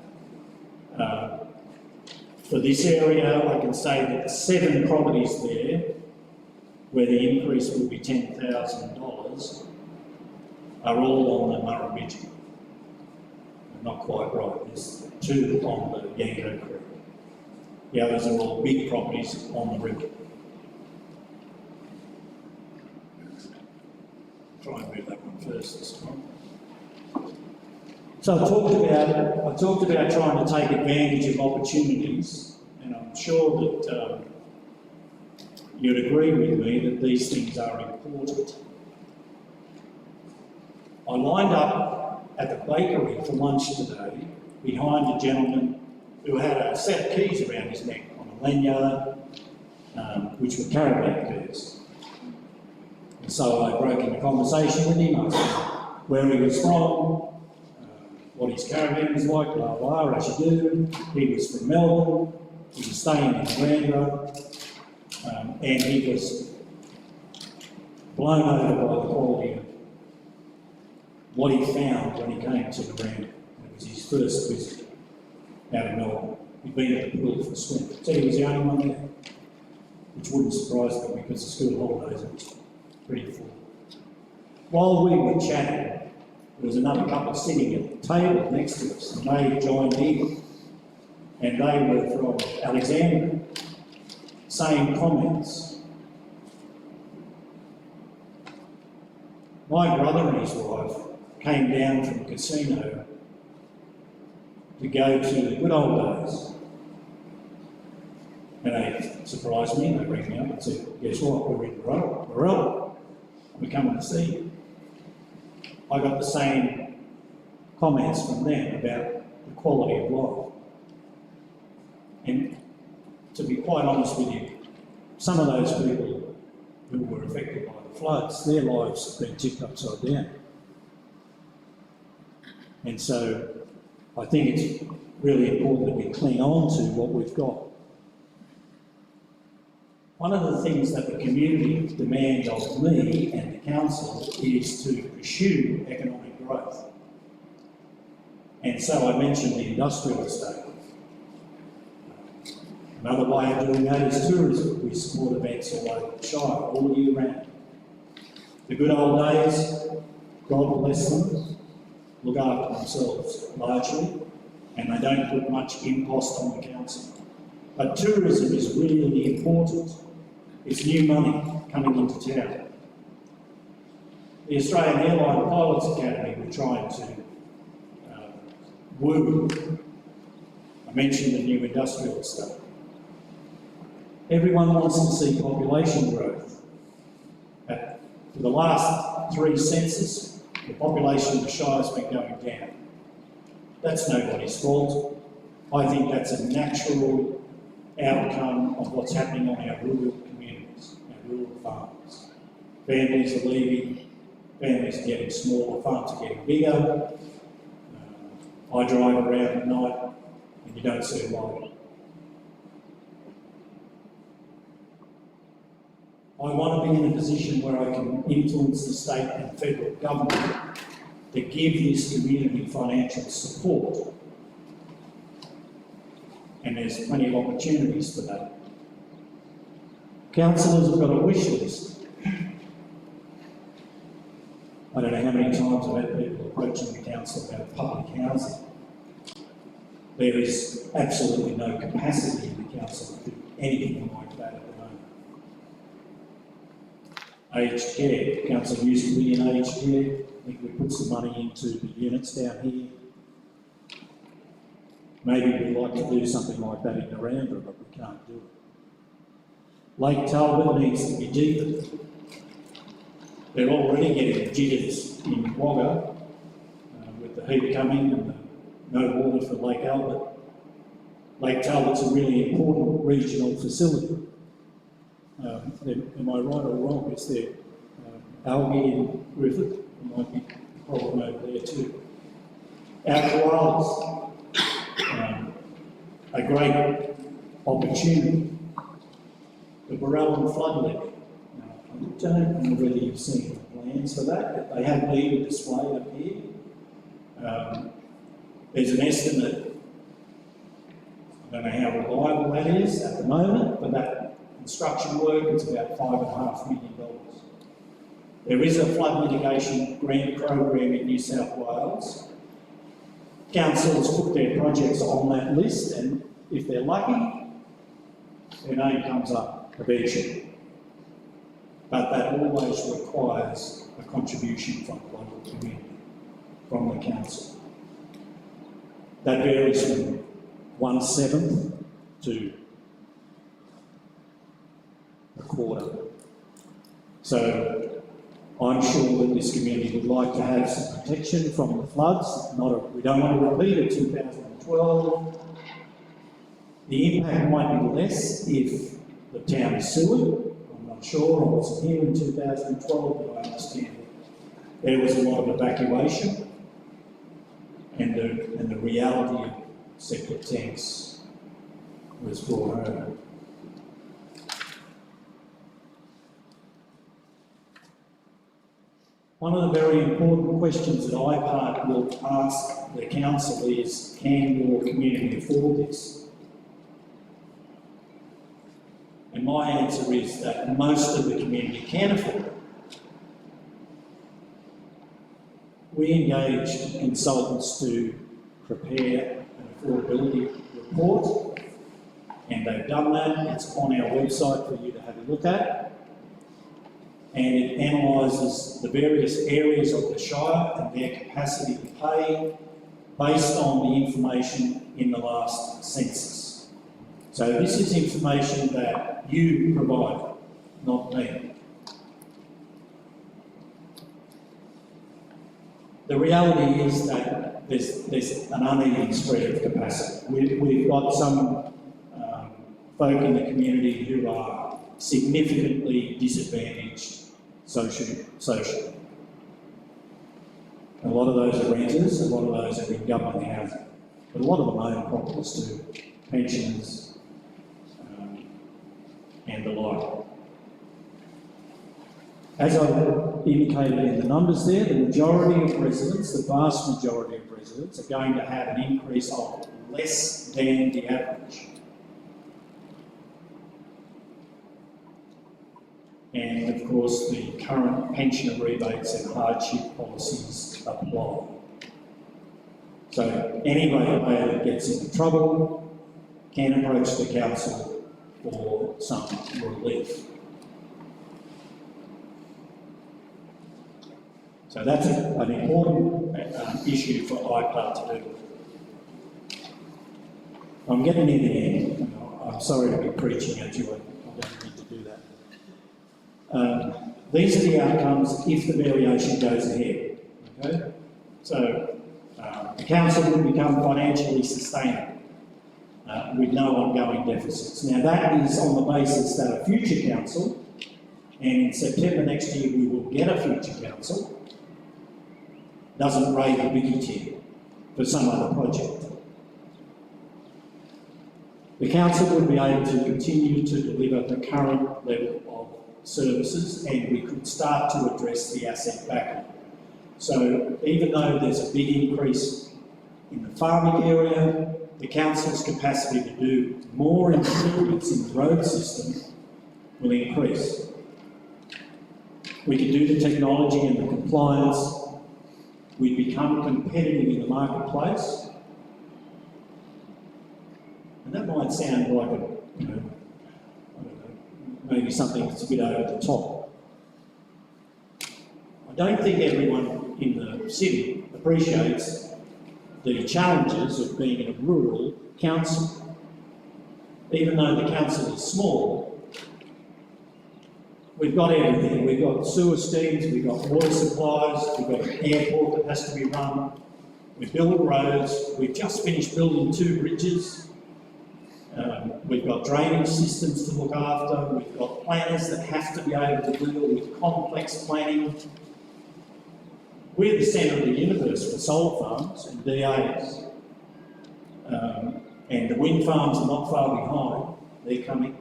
For this area, I can say that the 7 properties there, where the increase will be $10,000, are all on the Murrumbidgee. Not quite right. There's 2 on the Yango Creek. The others are all big properties on the river. Try and move that one first this time. So I talked about trying to take advantage of opportunities, and I'm sure that you'd agree with me that these things are important. I lined up at the bakery for lunch today behind a gentleman who had a set of keys around his neck on a lanyard, which were caravan keys. And so I broke into conversation with him, asked him where he was from, what his caravan was like, blah, blah, as you do. He was from Melbourne, he was staying in Narangba, and he was blown over by the quality of what he found when he came to Narangba. It was his first visit out of Melbourne. He'd been at the pool for a swim. So he was the only one there, which wouldn't surprise me because the school holidays were pretty full. While we were chatting, there was another couple sitting at the table next to us, and they joined in, and they were from Alexandria. Same comments. My brother and his wife came down from the casino to go to the good old days. And they surprised me, and they rang me up and said, guess what, we're in Barellan. We're coming to see you. I got the same comments from them about the quality of life. And to be quite honest with you, some of those people who were affected by the floods, their lives have been tipped upside down. And so I think it's really important that we cling on to what we've got. One of the things that the community demand of me and the council is to pursue economic growth. And so I mentioned the industrial estate. Another way of doing that is tourism. We support events all over the Shire, all year round. The good old days, God bless them, look after themselves largely, and they don't put much impost on the council. But tourism is really important. It's new money coming into town. The Australian Airline Pilots Academy, we're trying to woo. I mentioned the new industrial estate. Everyone wants to see population growth. For the last 3 census, the population of the Shire has been going down. That's nobody's fault. I think that's a natural outcome of what's happening on our rural communities, our rural farms. Families are leaving, families are getting smaller, farms are getting bigger. I drive around at night and you don't see a light. I want to be in a position where I can influence the state and federal government to give this community financial support. And there's plenty of opportunities for that. Councillors have got a wish list. I don't know how many times I've had people approaching the council about public housing. There is absolutely no capacity in the council to do anything like that at the moment. Aged care, council used to be in aged care. I think we put some money into the units down here. Maybe we'd like to do something like that in Narambra, but we can't do it. Lake Talbot needs to be deepened. They're already getting jitters in Wagga with the heat coming and the no water for Lake Albert. Lake Talbot's a really important regional facility. Am I right or wrong? Is there algae in Griffith? There might be a problem over there too. Our koalas, a great opportunity. The Barellan flood levy. I don't know whether you've seen the plans for that, but they have been displayed up here. There's an estimate, I don't know how reliable that is at the moment, but that construction work is about $5.5 million. There is a flood mitigation grant program in New South Wales. Councils put their projects on that list, and if they're lucky, their name comes up eventually. But that always requires a contribution from the local community, from the council. That varies from 1/7 to a quarter. So I'm sure that this community would like to have some protection from the floods. We don't want to repeat it 2012. The impact might be less if the town is sewered. I'm not sure. I wasn't here in 2012, but I understand there was a lot of evacuation. And the reality of septic tanks was brought home. One of the very important questions that I will ask the council is, can your community afford this? And my answer is that most of the community can afford it. We engaged consultants to prepare an affordability report, and they've done that. It's on our website for you to have a look at. And it analyses the various areas of the Shire and their capacity to pay based on the information in the last census. So this is information that you provided, not me. The reality is that there's an uneven spread of capacity. We've got some folk in the community who are significantly disadvantaged socially. A lot of those are renters, a lot of those are in government housing, but a lot of them own properties too, pensioners and the like. required. As I indicated in the numbers there, the majority of residents, the vast majority of residents, are going to have an increase of less than the average. And of course, the current pensioner rebates and hardship policies apply. So any ratepayer that gets into trouble can approach the council for some relief. So that's an important issue for IPAR to do. I'm getting near the end. I'm sorry to be preaching at you. I don't need to do that. These are the outcomes if the variation goes ahead. Okay? So the council will become financially sustainable with no ongoing deficits. Now that is on the basis that a future council, and in September next year we will get a future council, doesn't raise the biggie tier for some other project. The council would be able to continue to deliver the current level of services, and we could start to address the asset backlog. So even though there's a big increase in the farming area, the council's capacity to do more improvements in the road system will increase. We can do the technology and the compliance. We become competitive in the marketplace. And that might sound like a, I don't know, maybe something that's a bit over the top. I don't think everyone in the city appreciates the challenges of being in a rural council. Even though the council is small, we've got everything. We've got sewer schemes, we've got water supplies, we've got an airport that has to be run, we build roads, we've just finished building 2 bridges, we've got drainage systems to look after, we've got planners that have to be able to deal with complex planning. We're the centre of the universe for solar farms and DAs. And the wind farms are not far behind, they're coming.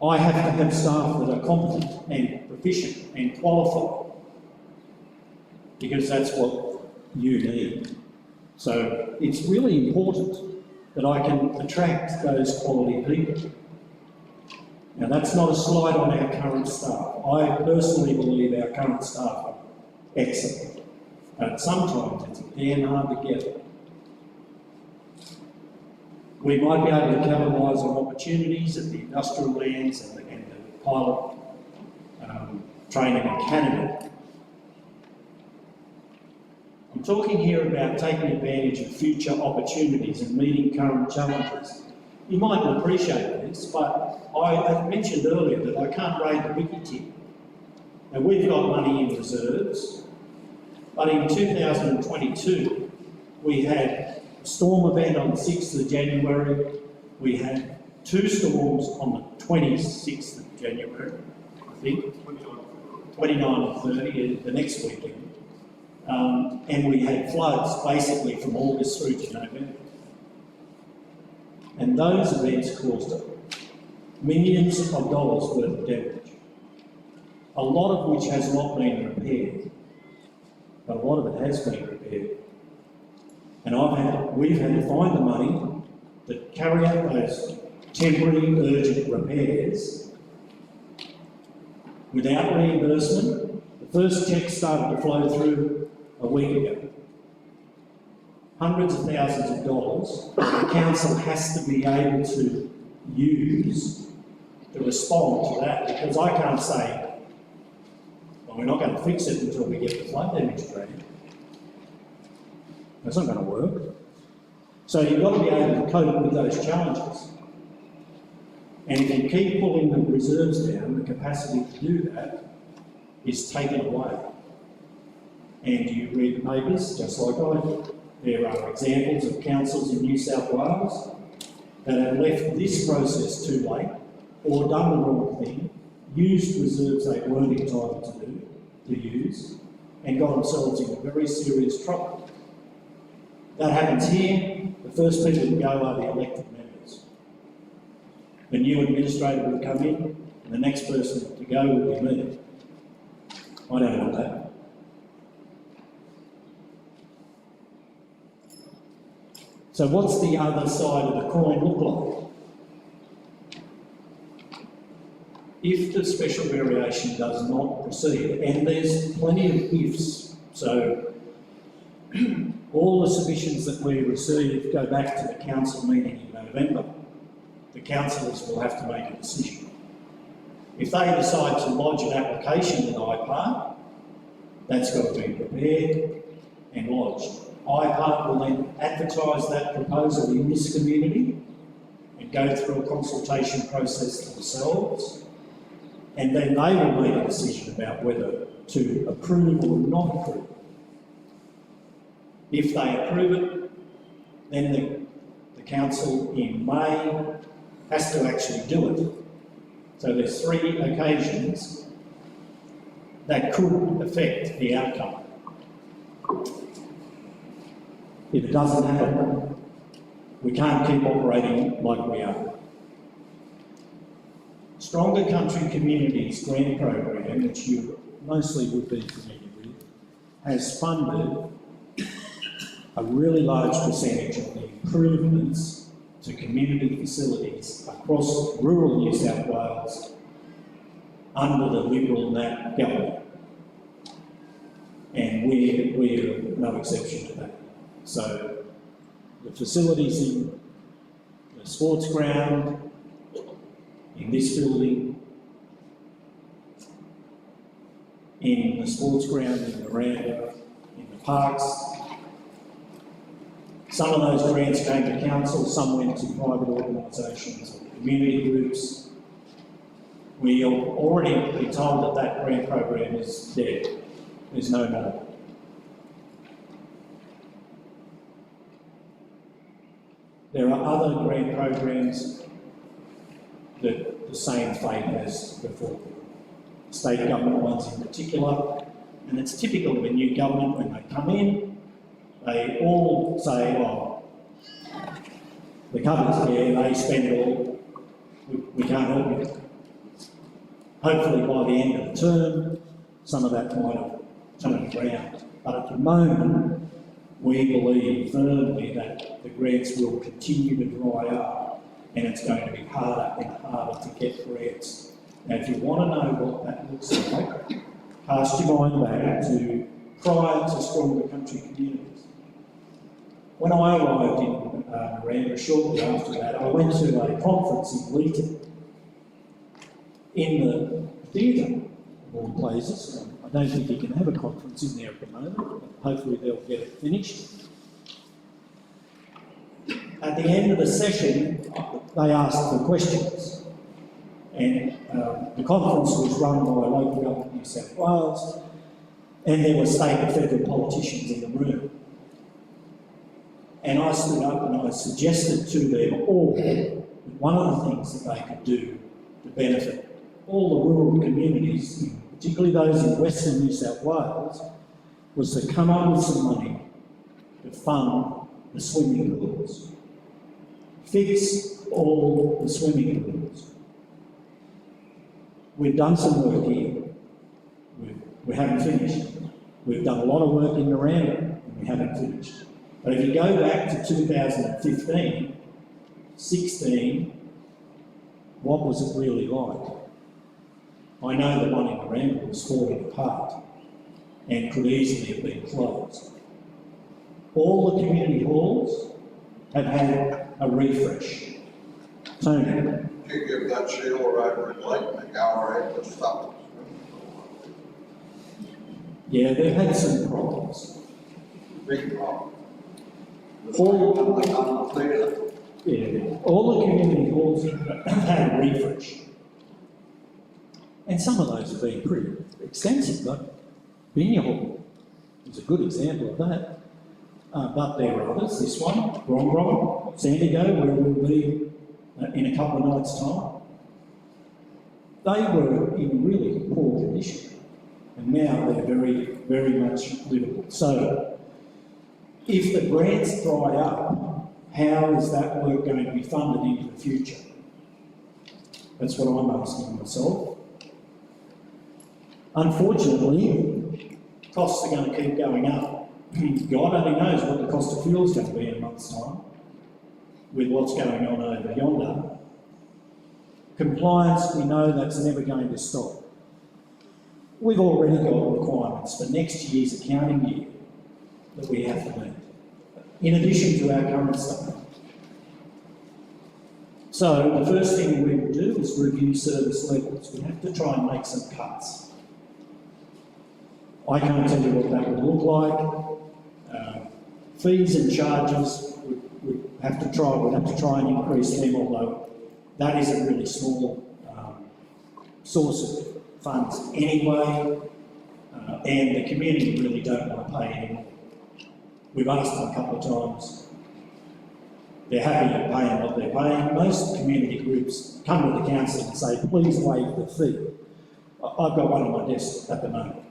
I have to have staff that are competent and proficient and qualified, because that's what you need. So it's really important that I can attract those quality people. Now that's not a slight on our current staff. I personally believe our current staff are excellent, but sometimes it's damn hard to get. We might be able to capitalise on opportunities at the industrial lands and the pilot training in Canada. I'm talking here about taking advantage of future opportunities and meeting current challenges. You might not appreciate this, but I mentioned earlier that I can't raid the biggie tier. Now we've got money in reserves, but in 2022 we had a storm event on the 6th of January. We had 2 storms on the 26th of January, I think. 29 and 30, the next weekend. And we had floods basically from August through to November. And those events caused millions of dollars worth of damage, a lot of which has not been repaired, but a lot of it has been repaired. And we've had to find the money to carry out those temporary urgent repairs without reimbursement. The first cheque started to flow through a week ago. Hundreds of thousands of dollars the council has to be able to use to respond to that, because I can't say, well, we're not going to fix it until we get the flood damage drained. That's not going to work. So you've got to be able to cope with those challenges. And if you keep pulling the reserves down, the capacity to do that is taken away. And you read the papers, just like I do. There are examples of councils in New South Wales that have left this process too late, or done the wrong thing, used reserves they weren't entitled to use, and got themselves into very serious trouble. That happens here. The first people to go are the elected members. the new administrator would come in, and the next person to go would be me. I don't want that. So what's the other side of the coin look like? If the special variation does not proceed, and there's plenty of ifs, so all the submissions that we receive go back to the council meeting in November. The councillors will have to make a decision. If they decide to lodge an application with IPART, that's got to be prepared and lodged. IPART will then advertise that proposal in this community and go through a consultation process themselves, and then they will make a decision about whether to approve or not approve. If they approve it, then the council in May has to actually do it. So there's 3 occasions that could affect the outcome. If it doesn't happen, we can't keep operating like we are. Stronger Country Communities grant program, which you mostly would be familiar with, has funded a really large percentage of the improvements to community facilities across rural New South Wales under the Liberal Nat government. And we're no exception to that. So the facilities in the sports ground, in this building, in the sports ground in Miranda, in the parks. Some of those grants came to council, some went to private organisations or community groups. We have already been told that that grant program is dead. There's no more. There are other grant programs that the same fate as before. State government ones in particular, and it's typical of a new government when they come in, they all say, well, the cupboard's there, they spend it all, we can't help you. Hopefully by the end of the term, some of that might have turned around. But at the moment, we believe firmly that the grants will continue to dry up and it's going to be harder and harder to get grants. Now, if you want to know what that looks like, cast your mind back to prior to Stronger Country Communities. When I arrived in Miranda, shortly after that, I went to a conference in Leeton, in the theatre, of all places. I don't think you can have a conference in there at the moment, but hopefully they'll get it finished. At the end of the session, they asked for questions. And the conference was run by local government New South Wales, and there were state and federal politicians in the room. And I stood up and I suggested to them all that one of the things that they could do to benefit all the rural communities, particularly those in Western New South Wales, was to come up with some money to fund the swimming pools. Fix all the swimming pools. We've done some work here. We haven't finished. We've done a lot of work in Miranda and we haven't finished. But if you go back to 2015, 16, what was it really like? I know the one in Barellan was falling apart and could easily have been closed. All the community halls have had a refresh. Tony? You give that Sheila over in Lake McGower to stop. Yeah, they've had some problems. Big problem. All, Unclear. yeah, all the community halls have had a refresh. And some of those have been pretty extensive, like Binya Hall is a good example of that. But there are others, this one, Grom, Sandigo, where we'll be in a couple of nights' time. They were in really poor condition, and now they're very, very much livable. So, if the grants dry up, how is that work going to be funded into the future? That's what I'm asking myself. Unfortunately, costs are going to keep going up. God only knows what the cost of fuel is going to be in a month's time with what's going on over yonder. Compliance, we know that's never going to stop. We've already got requirements for next year's accounting year that we have to meet, in addition to our current stuff. So the first thing we will do is review service levels. We have to try and make some cuts. I can't tell you what that would look like. Fees and charges, we'd have to try and increase them, although that is a really small source of funds anyway, and the community really don't want to pay anymore. We've asked them a couple of times. They're happy to pay what they're paying. Most community groups come to the council and say, please waive the fee. I've got one on my desk at the moment.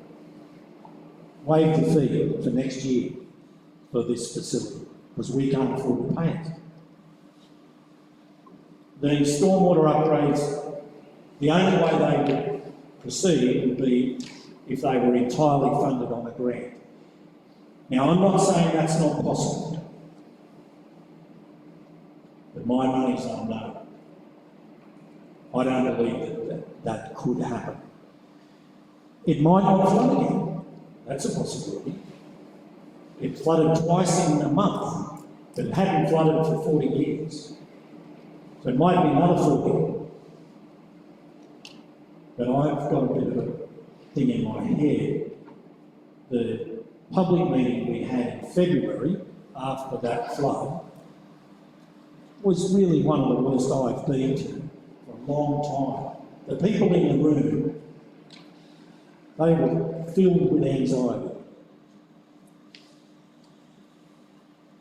Waive the fee for next year for this facility, because we can't afford to pay it. The stormwater upgrades, the only way they would proceed would be if they were entirely funded on a grant. Now, I'm not saying that's not possible, but my money's on no. I don't believe that could happen. It might not flood again. That's a possibility. It flooded twice in a month, but it hadn't flooded for 40 years. So it might be another 40. But I've got a bit of a thing in my head. The public meeting we had in February after that flood was really one of the worst I've been to for a long time. The people in the room, they were filled with anxiety.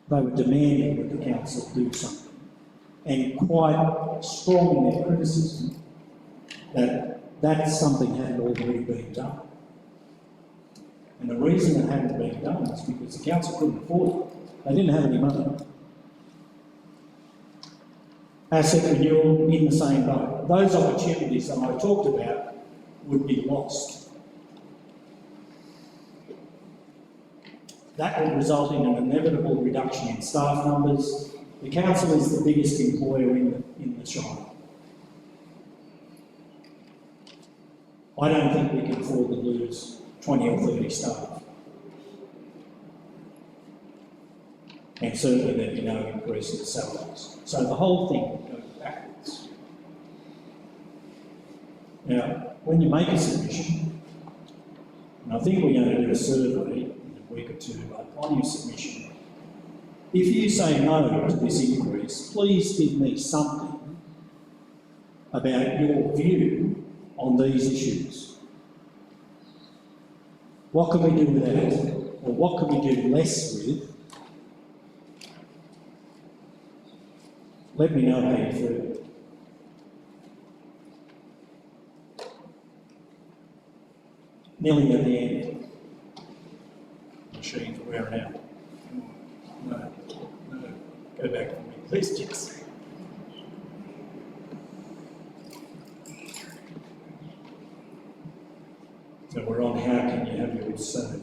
They were demanding that the council do something, and quite strong in their criticism that something hadn't already been done. And the reason it hadn't been done is because the council couldn't afford it. They didn't have any money. Asset renewal in the same boat. Those opportunities that I talked about would be lost. That would result in an inevitable reduction in staff numbers. The council is the biggest employer in the Shire. I don't think we can afford to lose 20 or 30 staff. And certainly there'd be no increase in salaries. So the whole thing would go backwards. Now, when you make a submission, and I think we're going to do a survey in a week or two on your submission, if you say no to this increase, please give me something about your view on these issues. What can we do with that? Or what can we do less with? Let me know how you feel. Nearly at the end. Machine's wearing out. No, go back for me, please, Jess. So we're on how can you have your say.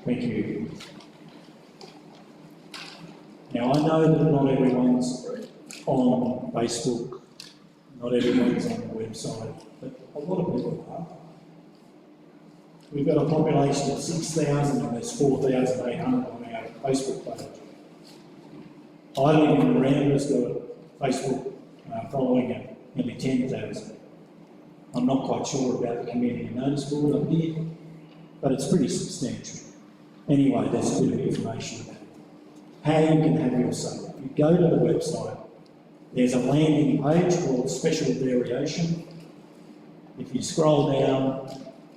Thank you. Now I know that not everyone's on Facebook, not everyone's on the website, but a lot of people are. We've got a population of 6,000 and there's 4,800 on our Facebook page. I live in Miranda's got a Facebook following of nearly 10,000. I'm not quite sure about the community notice board up here, but it's pretty substantial. Anyway, there's a bit of information about it. How you can have your say. You go to the website, there's a landing page called Special Variation. If you scroll down,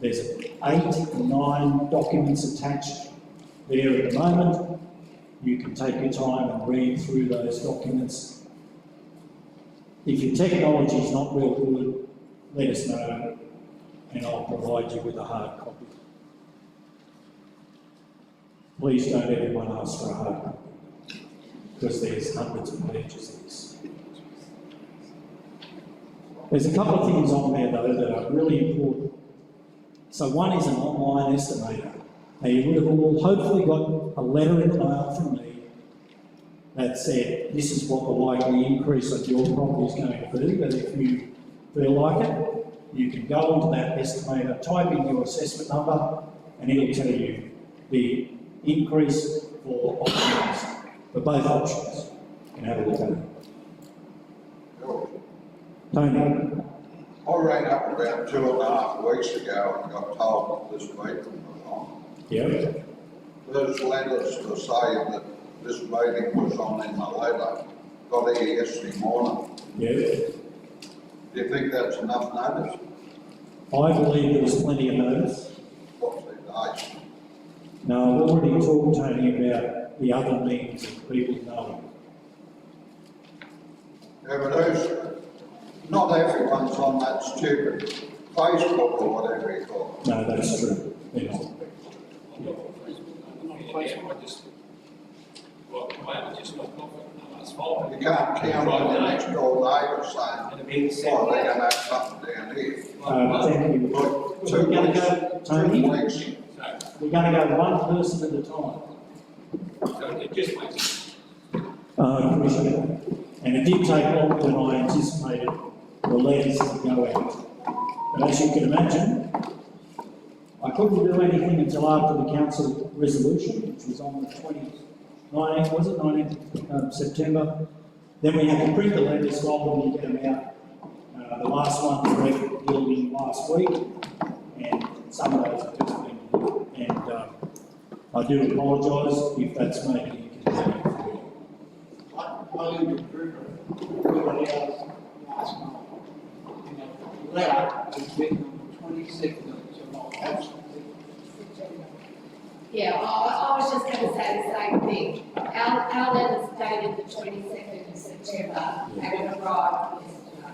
there's 8 or 9 documents attached there at the moment. You can take your time and read through those documents. If your technology is not real good, let us know and I'll provide you with a hard copy. please don't everyone ask for a hug, because there's hundreds of pages of this. There's a couple of things on there though that are really important. So one is an online estimator. Now you would have all hopefully got a letter in the mail from me that said this is what the likely increase of your property is going to be, but if you feel like it, you can go onto that estimator, type in your assessment number, and it'll tell you the increase for options, for both options. You can have a look at it. Tony? I rang up about 2.5 weeks ago and got told that this meeting was on. Yeah. There's letters to say that this meeting was on in the letter, got here yesterday morning. Yeah. Do you think that's enough notice? I believe there was plenty of notice. What's the date? Now, I've already talked, Tony, about the other means of people knowing. Yeah, but not everyone's on that stupid Facebook or whatever you call it. No, that's true. They're not. You can't count on the next door neighbour saying, oh, they're going to have something down here. Thank you. We're going to go, Tony, 2 weeks. we're going to go one person at a time. Commissioner. And it did take longer than I anticipated the letters to go out. But as you can imagine, I couldn't do anything until after the council resolution, which was on the 19th September. Then we had to print the letters, roll them and get them out. The last one was building last week, and some of those have just been, and I do apologise if that's made any inconvenience for you. I live in Kruger. Everybody else last month. The letter was written on the 22nd of July. Yeah, I was just going to say the same thing. Our letter's dated the 22nd of September and it arrived yesterday.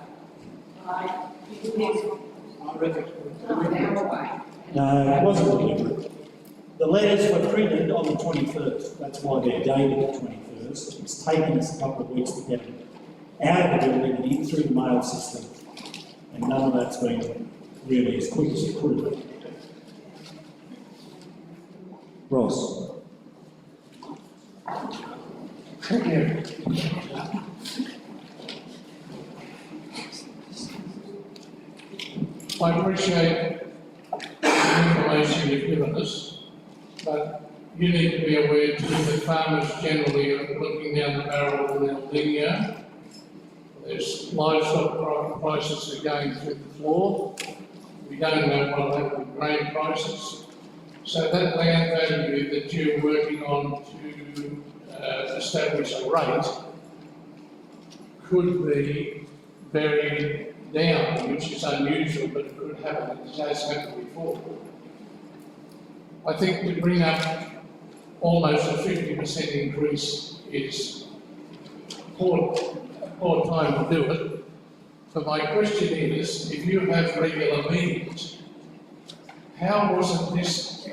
I reckon Not an hour away. No, it wasn't deliberate. The letters were printed on the 21st. That's why they're dated the 21st. It's taken us a couple of weeks to get them out of the building and in through the mail system. And none of that's been really as quick as it could have been. Ross. Thank you. I appreciate the information you've given us, but you need to be aware too that farmers generally are looking down the barrel of El Nino. There's livestock prices are going through the floor. We don't know what will happen with grain prices. So that land value that you're working on to establish a rate could be very down, which is unusual, but it could happen. It has happened before. I think to bring up almost a 50% increase is poor time to do it. So my question is, if you have regular meetings, how wasn't this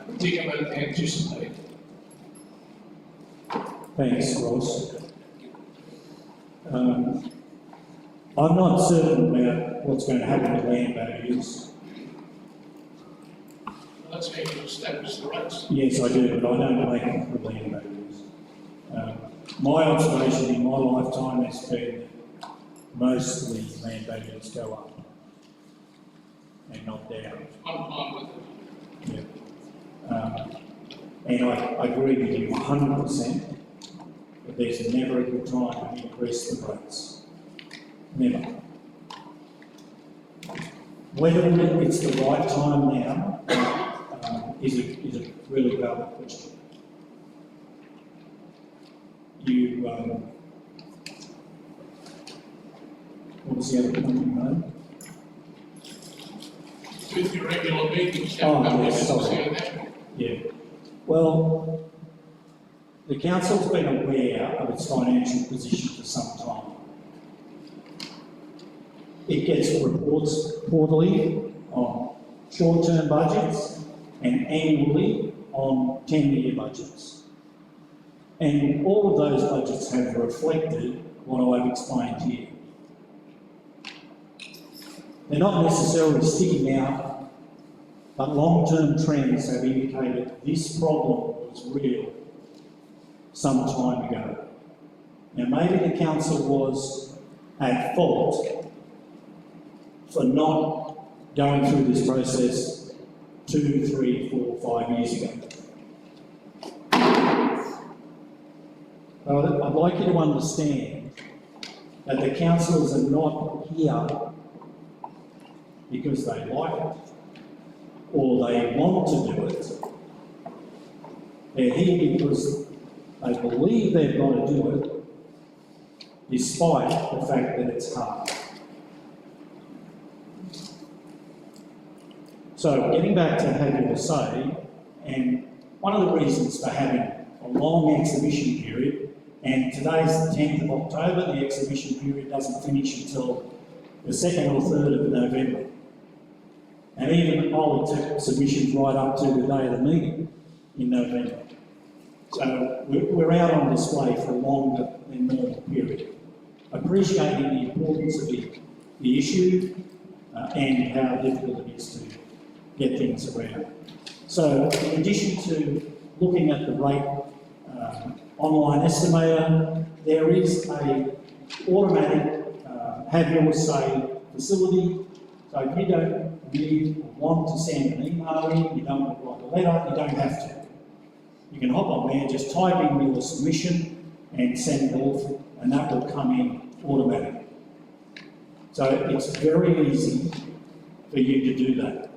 predicament anticipated? Thanks, Ross. I'm not certain about what's going to happen with land values. That's how you establish the rates. Yes, I do, but I don't make it for land values. My observation in my lifetime has been that mostly land values go up and not down. I'm fine with it. Yeah. And I agree with you 100% that there's never a good time to increase the rates. Never. Whether it's the right time now is a really valid question. You, what was the other point you made? With your regular meetings, Oh, have yes, sorry. Yeah. Well, the council's been aware of its financial position for some time. It gets reports quarterly on short-term budgets and annually on 10-year budgets. And all of those budgets have reflected what I've explained here. They're not necessarily sticking out, but long-term trends have indicated this problem was real some time ago. Now, maybe the council was at fault for not going through this process 2, 3, 4, 5 years ago. But I'd like you to understand that the councillors are not here because they like it or they want to do it. They're here because they believe they've got to do it, despite the fact that it's hard. So, getting back to having a say, and one of the reasons for having a long exhibition period, and today's the 10th of October, the exhibition period doesn't finish until the 2nd or 3rd of November. And even I'll take submissions right up to the day of the meeting in November. So we're out on display for a longer than normal period, appreciating the importance of the issue and how difficult it is to get things around. So in addition to looking at the rate online estimator, there is a automatic have your say facility. So if you don't need or want to send an email in, you don't want to write a letter, you don't have to. You can hop on there, just type in your submission and send it off, and that will come in automatically. So it's very easy for you to do that.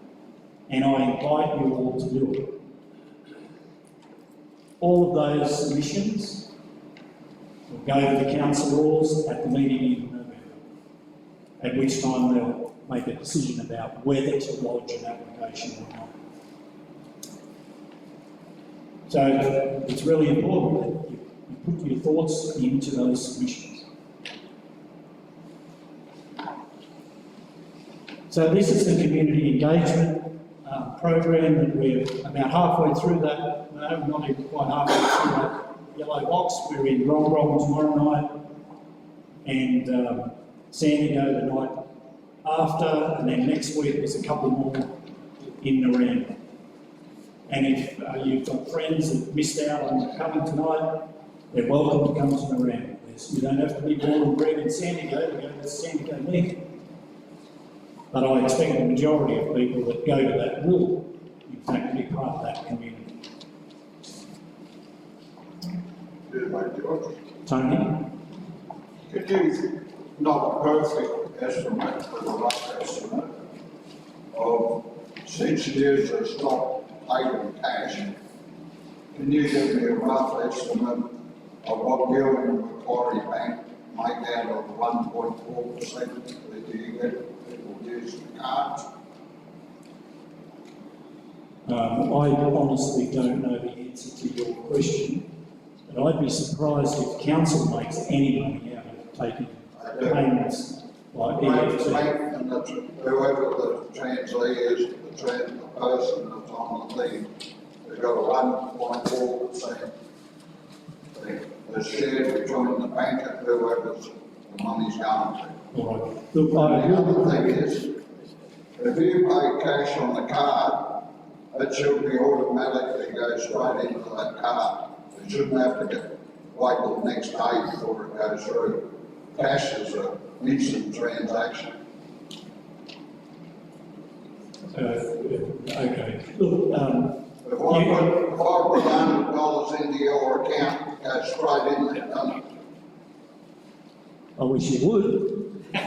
And I invite you all to do it. All of those submissions will go to the council rules at the meeting in November, at which time they'll make a decision about whether to lodge an application or not. So it's really important that you put your thoughts into those submissions. So this is the community engagement program that we're about halfway through that. No, not even quite halfway through that yellow box. We're in Barellan tomorrow night and Sandigo the night after, and then next week there's a couple more in Naran. And if you've got friends that missed out on coming tonight, they're welcome to come to Naran. You don't have to be born and bred in Sandigo to go to the Sandigo meeting. But I expect the majority of people that go to that will, in fact, be part of that community. Tony? Could you, not a perfect estimate, but a rough estimate of 6 years of stock paid in cash, can you give me a rough estimate of what you and Macquarie Bank make out of the 1.4% that you get? Use the cards? I honestly don't know the answer to your question, but I'd be surprised if council makes any money out of taking payments like EFT. And whoever the translee is, the person that's on the thing, has got a 1.4%. They're shared between the bank and whoever's the money's going to. All right. Look, The other thing is, if you pay cash on the card, it should be automatically go straight into that card. It shouldn't have to wait till the next day before it goes through. Cash is an instant transaction. Okay. Look, If I put $100 into your account, it goes straight in there, doesn't it? I wish you would. But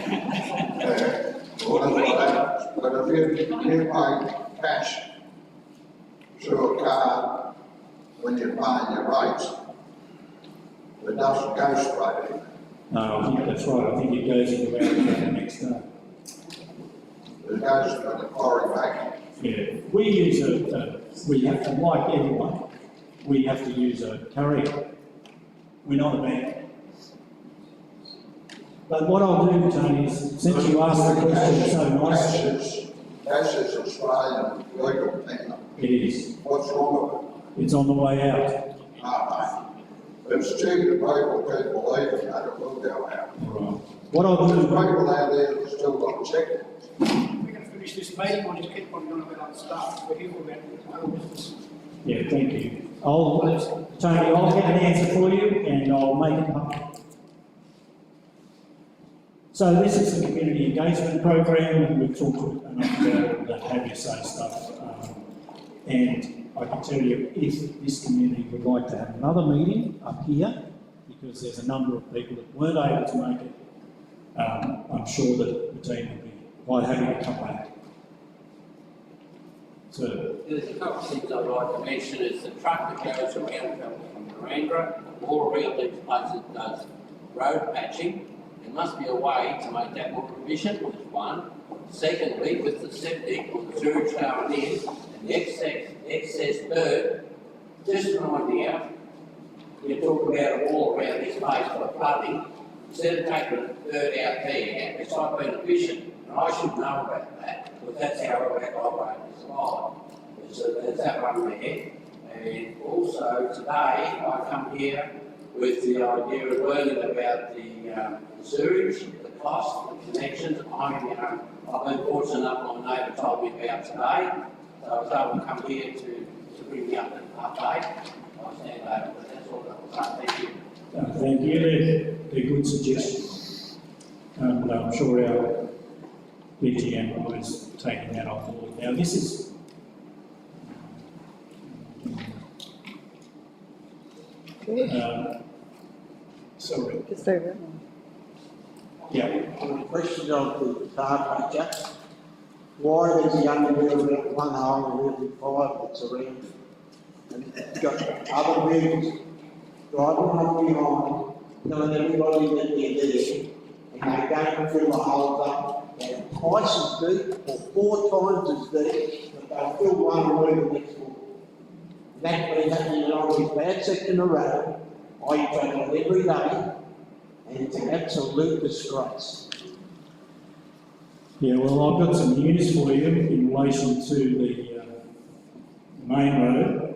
if you pay cash through a card when you're paying your rates, it doesn't go straight in. No, I think that's right. I think it goes into our account the next day. It goes to the Macquarie Bank. Yeah, we use we have to, like everyone, we have to use a carrier. We're not a bank. But what I'll do, Tony, is since you asked the question so nicely. Cash is Australian legal tender. It is. What's wrong It's on the way out. It's cheap to people can't believe it, I don't know how. Right. What I'll There's do, people out there that still got checked. We're going to finish this meeting, or just keep on going about other stuff, we're here for about other business. yeah, thank you. Tony, I'll get an answer for you and I'll make it public. So this is the community engagement program. We've talked enough about the have your say stuff. And I can tell you, if this community would like to have another meeting up here, because there's a number of people that weren't able to make it, I'm sure that the team would be quite happy to come back. So, There's a couple of things I'd like to mention. Is the truck that goes around from Narendra, all around these places does road patching. There must be a way to make that more efficient, was one. Secondly, with the septic or the sewage going in, and the excess dirt, just an idea, you talk about it all around this place for flooding, instead of taking the dirt out there, it's not being efficient. And I should know about that, because that's how our operators are. There's that one there. And also today, I come here with the idea of learning about the sewage, the cost, the connections. I've been fortunate enough, my neighbour told me about today, so I was able to come here to bring me up to update. I stand over, but that's all I was saying. Thank you. thank you. They're good suggestions. And I'm sure our BGM is taking that on board. Now, this is sorry. Just over. Yeah. On the question of the car patcher, why does he only build about one hole in every five that's around it? And he's got other vehicles driving up behind, telling everybody that they're there, and they don't fill the holes up. They're twice as deep or 4 times as deep, but they'll fill one and leave the next one. That's been happening on this bad section of road. I travel every day, and it's an absolute disgrace. Yeah, well, I've got some news for you in relation to the main road,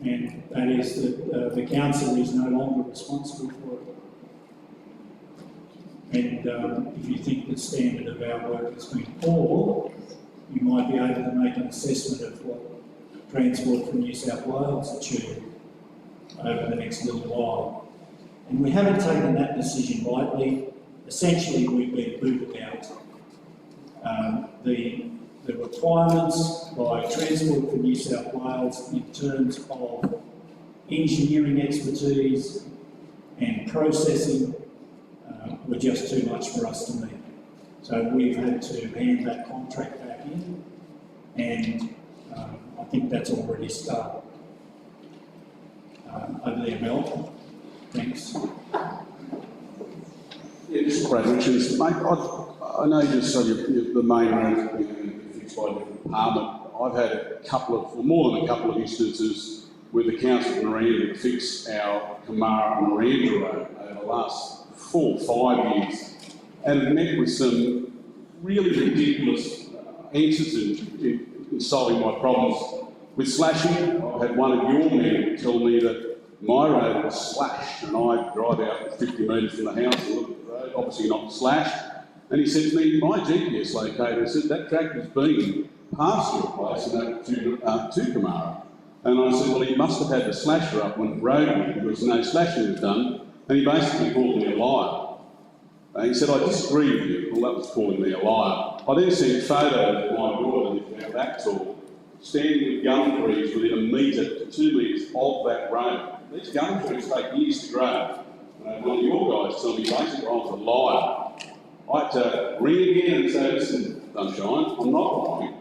and that is that the council is no longer responsible for it. And if you think the standard of our work has been poor, you might be able to make an assessment of what Transport for New South Wales achieve over the next little while. And we haven't taken that decision lightly. Essentially, we've been booted out. The requirements by Transport for New South Wales in terms of engineering expertise and processing were just too much for us to meet. So we've had to hand that contract back in, and I think that's already started. Over there, Mel. Thanks. Yeah, just Brad Richards. Mate, I know you said the main roads are being fixed by a different department. I've had a couple of, well, more than a couple of instances where the council of Narendra to fix our Kamara and Narendra road over the last 4 or 5 years, and it met with some really ridiculous answers in solving my problems. With slashing, I had one of your men tell me that my road was slashed, and I drive out 50 metres from the house and look at the road, obviously not slashed. And he said to me, my GPS locator said that track was being past your place and to Kamara. And I said, well, he must have had the slasher up when the road went, because no slashing was done. And he basically called me a liar. He said, I disagree with you. Well, that was calling me a liar. I then sent photos of my daughter, about that tall, standing with gum trees within 1 metre to 2 metres of that road. These gum trees take years to grow. One of your guys told me basically I was a liar. I had to ring again and say, listen, Sunshine, I'm not lying.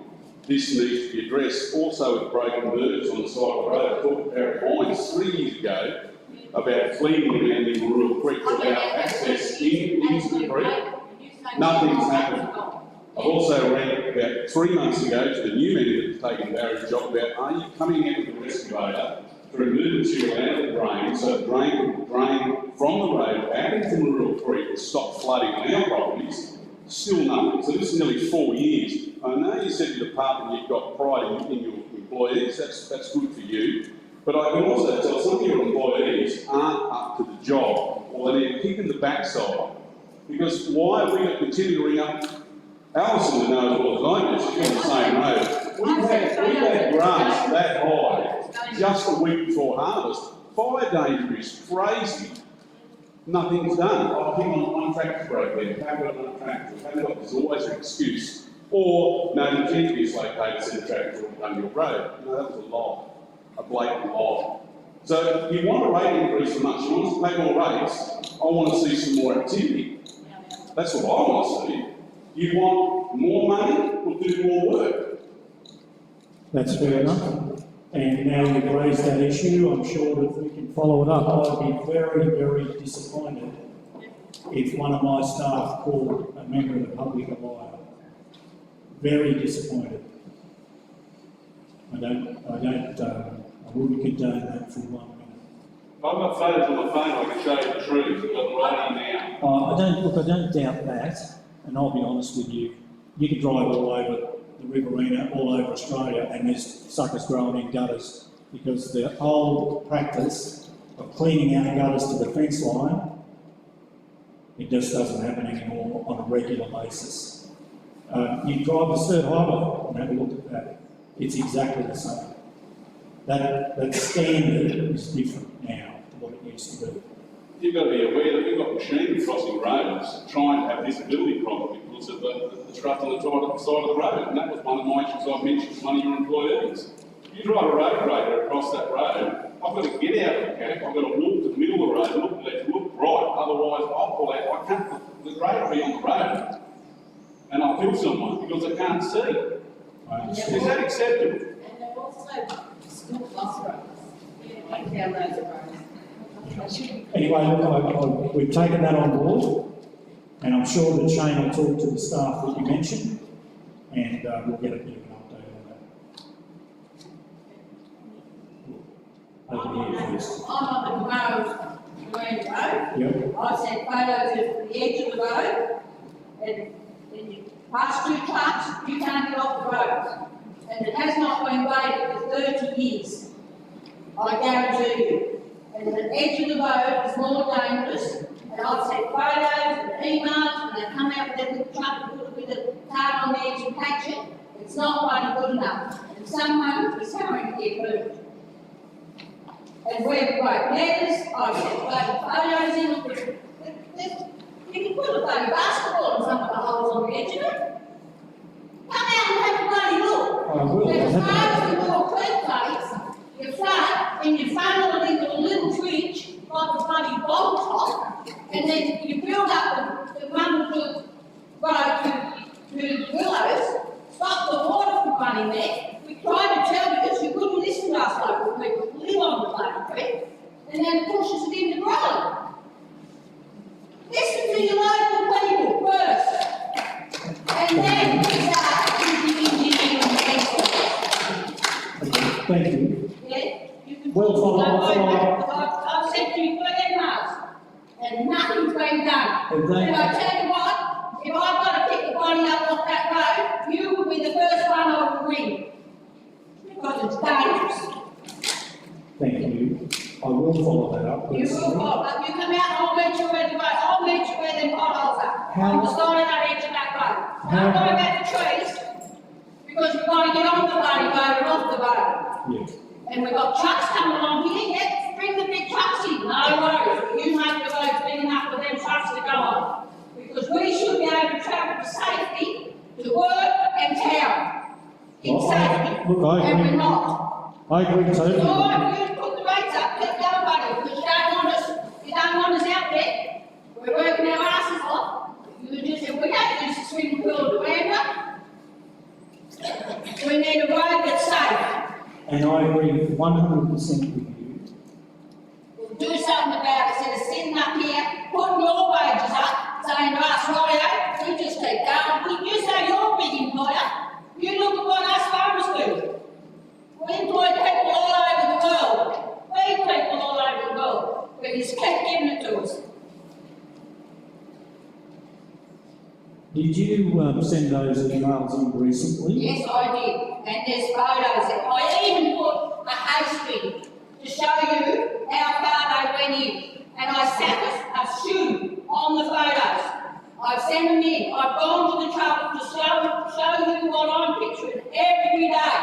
This needs to be addressed. Also with broken birds on the side of the road. I talked to Barry Hines 3 years ago about cleaning around the rural creeks, about access into the creek. Nothing's happened. I've also ran about 3 months ago to the new manager that's taken Barry's job about, are you coming out with the excavator to remove material out of the drain so the drain will drain from the road out into the rural creek and stop flooding on our properties? Still nothing. So this is nearly 4 years. I know you said to the department you've got pride in your employees, that's good for you. But I can also tell some of your employees aren't up to the job, or they need a kick in the backside. Because why are we going to continue to ring up Alison to know as well as I do, she's on the same road. We've had grass that high just a week before harvest. Fire danger is crazy. Nothing's done. I think on one tractor broke there, haven't got another tractor, haven't got, there's always an excuse. Or, no, the GP is located, send a tractor on your road. No, that was a lie, a blatant lie. So you want a rate increase so much, you want us to pay more rates, I want to see some more activity. That's what I want to see. You want more money, we'll do more work. That's fair enough. And now you've raised that issue, I'm sure that we can follow it up. I'd be very, very disappointed if one of my staff called a member of the public a liar. Very disappointed. I wouldn't condone that for 1 minute. I've got photos on my phone, I can show you the truth, I've got them right now. I don't doubt that, and I'll be honest with you. You can drive all over the Riverina, all over Australia, and there's suckers growing in gutters, because the old practice of cleaning out gutters to the fence line, it just doesn't happen anymore on a regular basis. You drive the Sturt Highway and have a look at that. It's exactly the same. That standard is different now to what it used to be. You've got to be aware that we've got machinery crossing roads trying to have visibility problems because of the truck on the side of the road. And that was one of my issues I mentioned to one of your employees. You drive a road grader across that road, I've got to get out of the camp, I've got to walk to the middle of the road, look left, look right, otherwise I'll pull out, I can't, the grader will be on the road and I'll kill someone because I can't see. Is that acceptable? And they're also school bus roads. Down those roads. Anyway, look, we've taken that on board, and I'm sure that Shane will talk to the staff that you mentioned, and we'll get a bit of an update on that. Over here first. I'm on the road, Green Road. Yep. I sent photos of the edge of the road, and when you pass 2 trucks, you can't get off the road. And it has not been graded for 30 years. I guarantee you. And the edge of the road is more dangerous, and I've sent photos and emails, and they come out with their little truck and put a bit of tar on the edge and patch it. It's not bloody good enough, and someone is going to get hurt. And we've wrote letters, I've sent bloody photos in. You can put a bloody basketball in some of the holes on the edge of it. Come out and have a bloody look. I will. And as far as the little creek plates, you flood and you funnel it into a little trench like a bloody bottle top, and then you build up the wonderful road to Willows, stop the water from running there. We tried to tell you this, you couldn't listen to us local people who live on the bloody creek, and then it pushes it into the road. Listen to your local people first, and then we start using engineering people. Thank you. Yeah? You can Well, follow up. I've sent you 3 emails, and nothing's been done. Have they- And I tell you what, if I've got to pick the body up off that road, you will be the first one I will ring. Because it's dangerous. Thank you. I will follow that up. You will follow, but you come out and I'll meet you where the road, I'll meet you where them potholes are. How- On the side of that edge of that road. How- Don't worry about the trees, because we've got to get on the bloody road and off the road. Yes. And we've got trucks coming along here, yeah, bring the big trucks in, no worries. You make the roads big enough for them trucks to go on. Because we should be able to travel to safety, to work and town. In Well, safety, look, I and agree. we're not. I agree totally. It's all right, you put the rates up, keep going, buddy, because you don't want us out there. We're working our asses off. You just said, we don't use the swimming pool to Randra. We need a road that's safe. And I agree 100% with you. We'll do something about it, instead of sitting up here, putting your wages up, saying to us, right, you just keep going. You say you're a big employer, you look at what us farmers do. We employ people all over the world. We people all over the world. But you just keep giving it to us. Do Did you send those emails in recently? Yes, I did, and there's photos. I even put a haystack to show you how far they went in, and I sat a shoe on the photos. I've sent them in. I've gone to the trouble to show you what I'm picturing every day.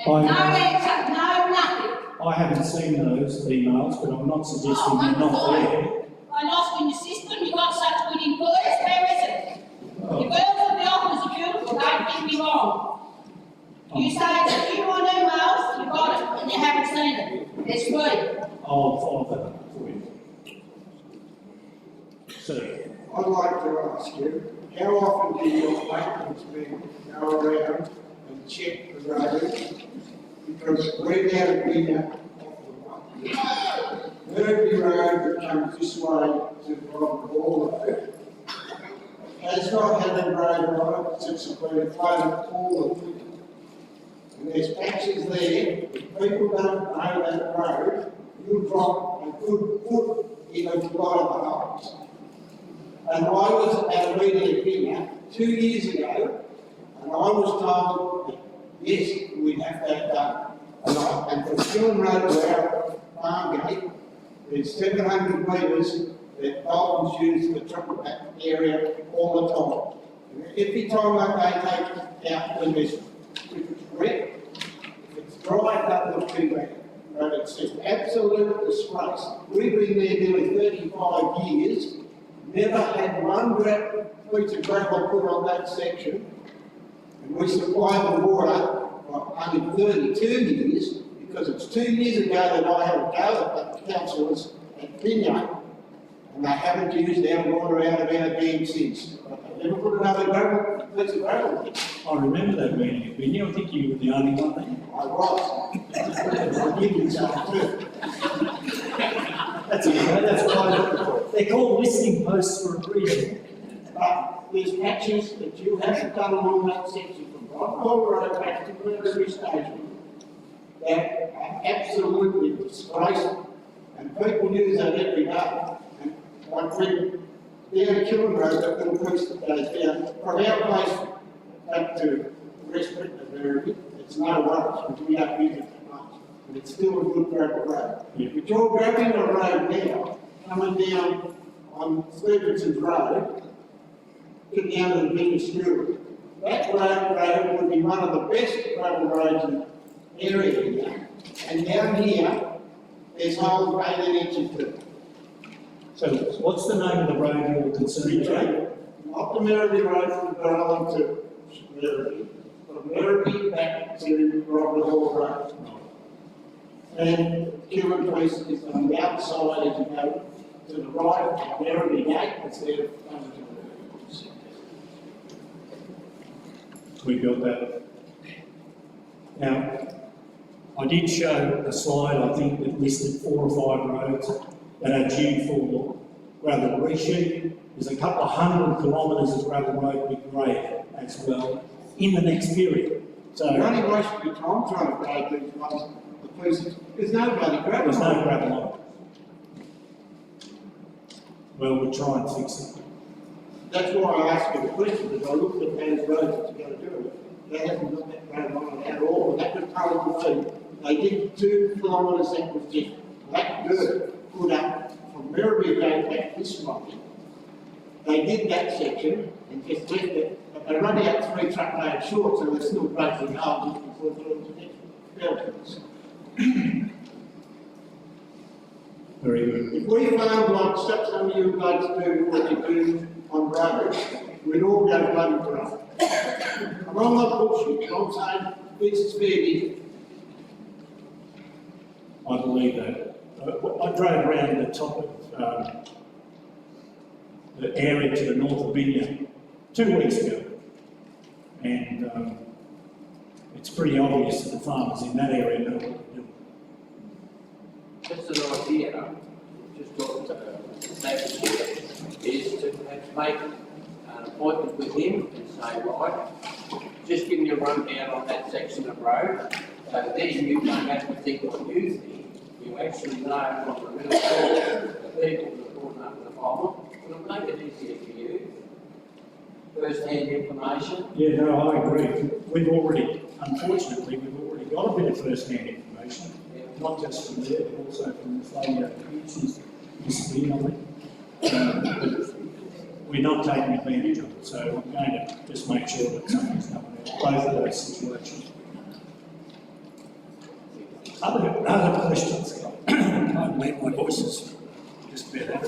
And no answer, no nothing. I haven't seen those emails, but I'm not suggesting they're not there. I lost in the system. You've got such good employees. Where is it? The girls at the office are beautiful. Don't get me wrong. You say that you want emails, you've got it, and you haven't seen it. There's three. I'll follow that up for you. Sir. I'd like to ask you, how often do your maintenance men go around and check the road? Because we're down here off the one. Every road that comes this way to Robert Hall Road has not had a road on it since it's been flooded all the winter. And there's patches there, if people don't know that road, you'll drop a good foot in a lot of the holes. And I was at a meeting here 2 years ago, and I was told that yes, we'd have that done. And from Kiln Road to our farm gate, there's 700 metres that Dalton's use for truck that area all the time. And every time they take out the mess, if it's wet, if it's dry, it doesn't look too bad. But it's an absolute disgrace. We've been there nearly 35 years. Never had one piece of gravel put on that section, and we supply the water for only 32 years, because it's 2 years ago that I had a go at the councillors at Pinyon, and they haven't used our water out of our dam since. But they never put another piece of gravel in. I remember that meeting at Vinnie. I think you were the only one there. I was. I did it some too. That's okay, that's what I'm looking for. They're called listening posts for a reason. But there's patches that you haven't done along that section from Rockall Road back to Burberry Station that are absolutely disgraceful, and people use that every day. And like when down Kiln Road, that little piece that goes down from our place back to West Britain and Burberry, it's no worries because we don't use it that much. But it's still a good gravel road. Yeah. But you're grabbing a road now, coming down on Stevenson's Road, get down to the Vinnie School. That road would be one of the best gravel roads in the area here. And down here, there's holes 18 inches deep. So what's the name of the road you're concerned about? Not the Merrily Road from Barellan to Merrily, from Merrily back to Robert Hall Road. And Kiln Place is on the outside as you go to the right of Merrily Gate, instead of coming to the We got that. Now, I did show a slide, I think, that listed 4 or 5 roads that are due for gravel reshoot. There's a couple of 100 kilometres of gravel road with grade as well in the next period. So You're only wasting your time trying to grade these ones, the pieces. There's no bloody gravel. there's no gravel on it. Well, we'll try and fix it. That's why I asked you the question, because I looked at those roads that you're going to do. They haven't got that gravel on it at all. That was told to me. They did 2 kilometres that was just black dirt put up from Merrily Gate back this way. They did that section and just left it, but they're running out 3 truckloads short, so they're still breaking holes just before the next buildings. Very good. If we found like some of you blokes do what you do on roads, we'd all go bloody broke. And I'm not bullshit, I'm saying it's fair dinkum. I believe that. I drove around the top of the area to the north of Binya 2 weeks ago. And it's pretty obvious that the farmers in that area know what they're doing. Just an idea, just talking to David here, is to perhaps make an appointment with him and say, right, just give me a rundown on that section of road, so then you don't have to think what you think. You actually know from the real the people that are putting up the problem. It'll make it easier for you. first-hand information? Yeah, no, I agree. Unfortunately, we've already got a bit of first-hand information, not just from there, but also from the Flavio Commission's discipline. But we're not taking advantage of it, so I'm going to just make sure that something's done about both of those situations. Other questions? I believe my voice is just better.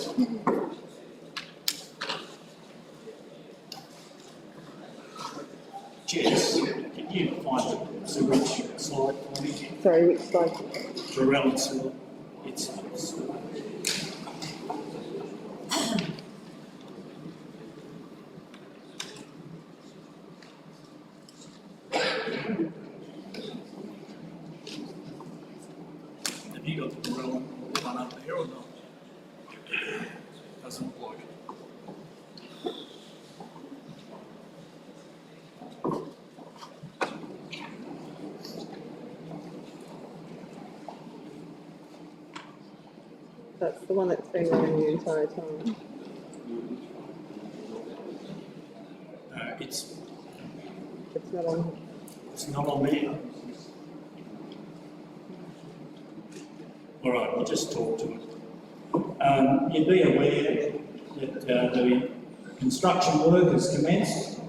Jess, can you find the sewage slide for me? Sorry, which slide? Barellan sewer. It's have you got the Barellan one up there or not? Doesn't look like it. That's the one that's been running the entire time. It's It's not on. It's not on there. All right, we'll just talk to it. You'd be aware that the construction work has commenced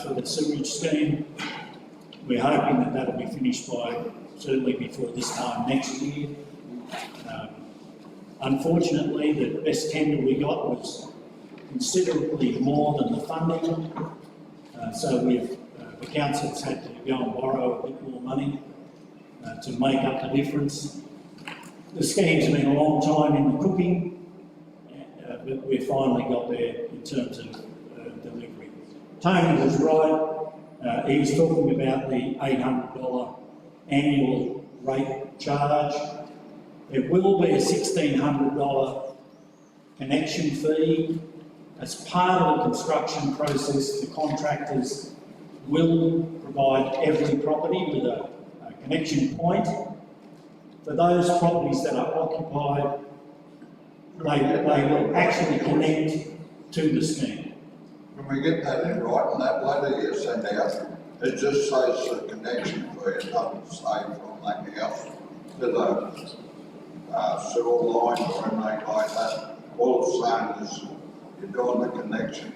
for the sewage scheme. We're hoping that that'll be finished by certainly before this time next year. Unfortunately, the best tender we got was considerably more than the funding, so the council's had to go and borrow a bit more money to make up the difference. The scheme's been a long time in the cooking, but we finally got there in terms of delivery. Tony was right. He was talking about the $800 annual rate charge. There will be a $1,600 connection fee. As part of the construction process, the contractors will provide every property with a connection point. For those properties that are occupied, they will actually connect to the scheme. When we get that in right, and that letter you send out, it just says the connection fee, it doesn't say from that house to the sewer line or anything like that. All it's saying is you're doing the connection.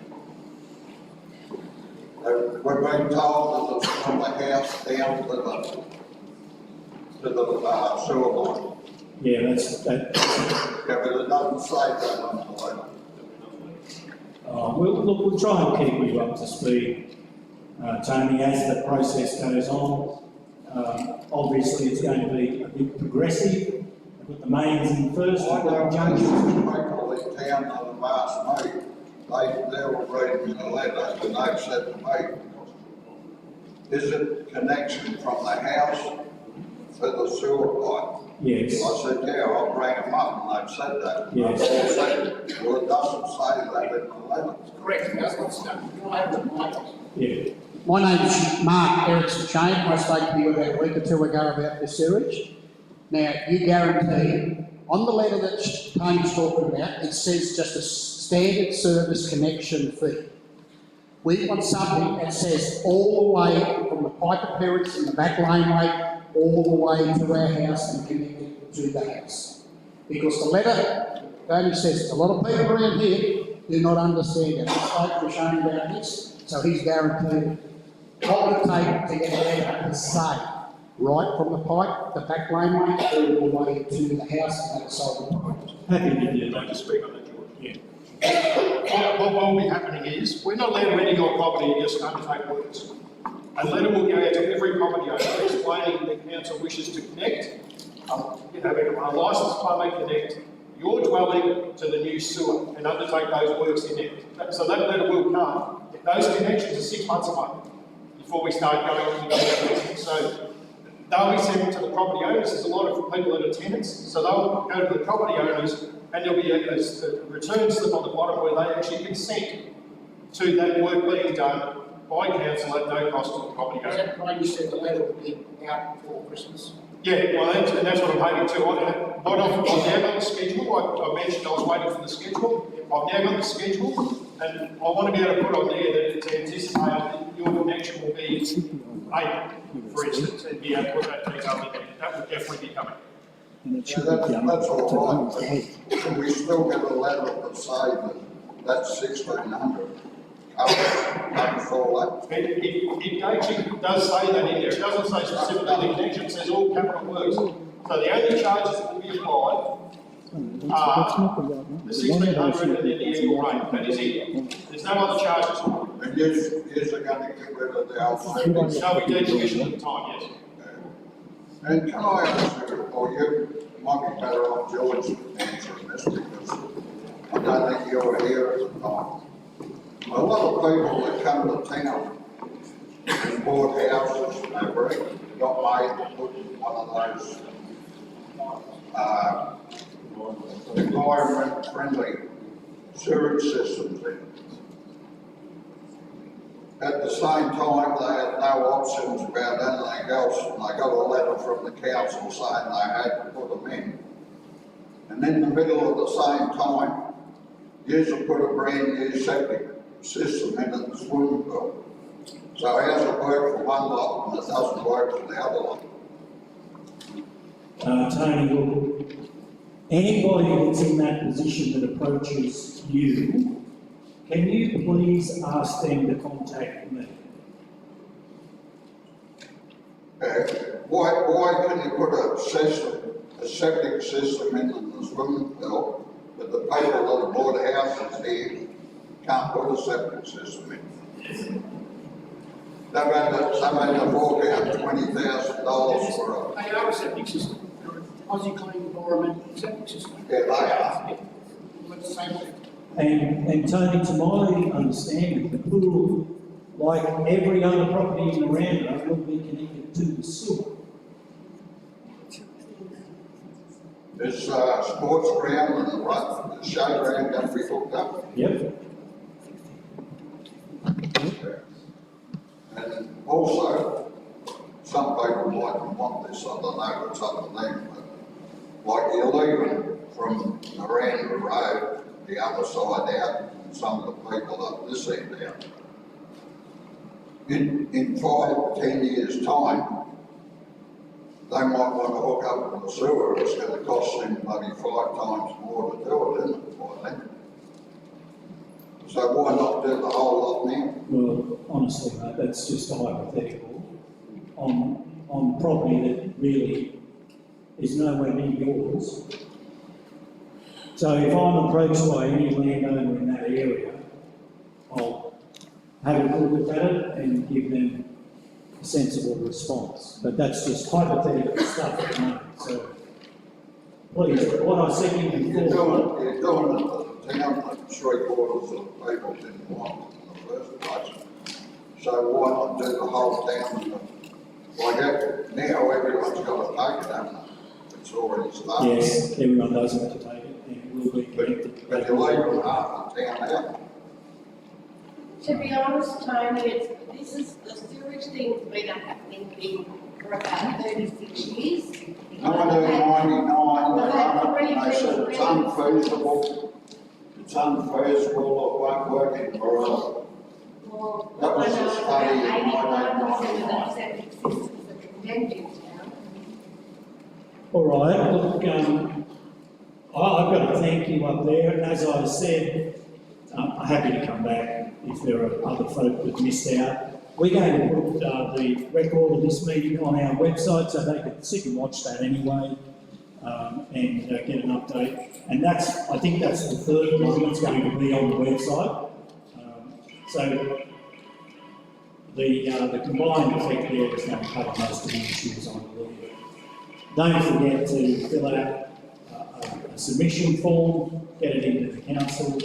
We're being told that it's from the house down to the sewer line. Yeah, that's that. Yeah, but it doesn't say that on the letter. We'll try and keep you up to speed, Tony, as the process goes on. Obviously, it's going to be a bit progressive. Put the mains in first. I know people in town that have asked me, they were reading the letter and they've said to me, is it connection from the house to the sewer pipe? Yes. I said, yeah, I'll bring them up, and they've said that. Yes. They said, well, it doesn't say that in the letter. Correct, that's what's done. Can I have the mic? Yeah. My name's Mark Erickson Chain. I spoke to you about a week or two ago about the sewage. Now, you guarantee, on the letter that Tony's talking about, it says just a standard service connection fee. We want something that says all the way from the pipe appearance in the back laneway, all the way to our house and connected to the house. Because the letter only says, a lot of people around here do not understand it. I spoke to Shane about this, so he's guaranteed what would it take to get a letter to say, right from the pipe, the back laneway, all the way to the house and outside the pipe. Happy to do I'd like to that. speak on that, George. Yeah. What will be happening is, we're not allowed to enter your property and just undertake works. A letter will go out to every property owner explaining the council wishes to connect, a licensed plumber connect your dwelling to the new sewer and undertake those works in there. So that letter will come. Those connections are 6 months away before we start going into those. So they'll be sent to the property owners. There's a lot of people that are tenants, so they'll go to the property owners and there'll be a return slip on the bottom where they actually consent to that work being done by council at no cost to the property owner. Is that right? You said the letter will be out before Christmas. Yeah, well, and that's what I'm hoping to. I've now got the schedule. I mentioned I was waiting for the schedule. I've now got the schedule. And I want to be able to put on there that it's anticipated that your connection will be 8, for instance, and be able to put that detail in there. That would definitely be coming. Yeah, that's all right, but we still get a letter that say that 1,600 covers all that. It actually does say that in there. It doesn't say specifically the connection, it says all capital works. So the only charges that will be applied are the 1,600 and then the annual rate. That is it. There's no other charges. And yes, are going to get rid of the outstanding. No, we decommission at the time, yes. And can I ask you, or you might be better off George answering this because I don't think you're here at the time. A lot of people that come to town and bought houses and they got made to put one of those environment-friendly sewage systems in. At the same time, they had no options about anything else, and they got a letter from the council saying they had to put them in. And in the middle of the same time, you put a brand new septic system in at the swimming pool. So how's it work for one lot and it doesn't work for the other lot? Tony, look, anybody that's in that position that approaches you, can you please ask them to contact me? Why can you put a septic system in the swimming pool, but the people that have bought houses here can't put a septic system in? They've had to fork out $20,000 for They are a septic system. They're an Aussie Clean Environment septic system. Yeah, they are. It's the same thing. And Tony, to my understanding, the pool, like every other property in the Randolph, will be connected to the sewer. There's sports ground and the showground going to be hooked up. Yep. And also, some people might want this, I don't know, it's up to them, but like you're leaving from Miranda Road, the other side out, and some of the people up this end out. In 5, 10 years' time, they might want to hook up with the sewer, it's going to cost them maybe 5 times more to do it, isn't it, by then? So why not do the whole lot now? Well, honestly, mate, that's just a hypothetical on property that really is nowhere near yours. So if I'm approached by any landowner in that area, I'll have a look at it and give them a sensible response. But that's just hypothetical stuff at the moment. So please, what I said to you before. You're doing it the town that 3/4 of the people didn't want in the first place. So why not do the whole town? Like that, now everyone's got to take it, haven't they? It's already started. Yes, everyone does have to take it and it will be connected. But you're leaving half the town out. To be honest, Tony, the sewage thing's been happening for about 36 years. 1999, they said it's unfeasible, it won't work in Barellan. Well, That was a study in 85% of 1999. the septic systems are condemned in town. All right, look, I've got to thank you up there, and as I said, I'm happy to come back if there are other folk that missed out. We're going to put the record of this meeting on our website so they can sit and watch that anyway and get an update. And I think that's the third one that's going to be on the website. So the combined effect there is going to cover most of the issues, I believe. Don't forget to fill out a submission form, get it into the council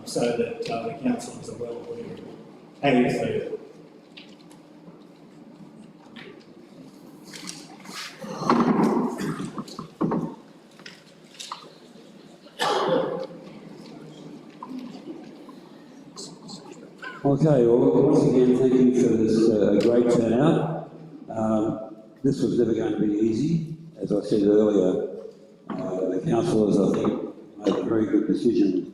so that the councillors are well aware of how you feel. Okay, well, once again, thank you for this great turnout. This was never going to be easy. As I said earlier, the councillors, I think, made a very good decision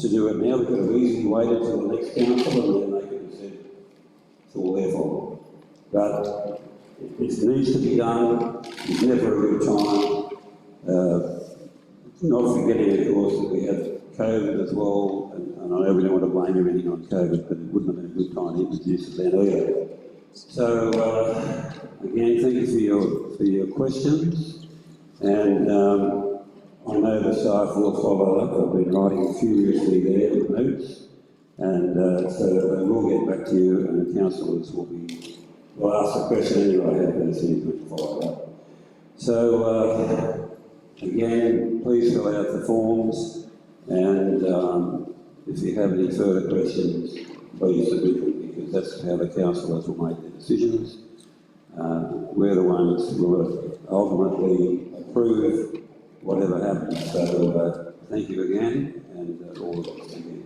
to do it now. We could have easily waited till the next council and then they could have said it's all their fault. But it needs to be done. It's never a good time. Not forgetting, of course, that we had COVID as well, and I know we don't want to blame everything on COVID, but it wouldn't have been a good time to introduce it then either. So, again, thank you for your questions, and I know the staff will follow up. I've been writing furiously there with notes, and so we'll get back to you, and the councillors will ask the question anyway, if there's anything to follow up. So, again, please fill out the forms, and if you have any further questions, please submit them, because that's how the councillors will make their decisions. We're the ones who will ultimately approve whatever happens. So thank you again, and all the best. Thank you.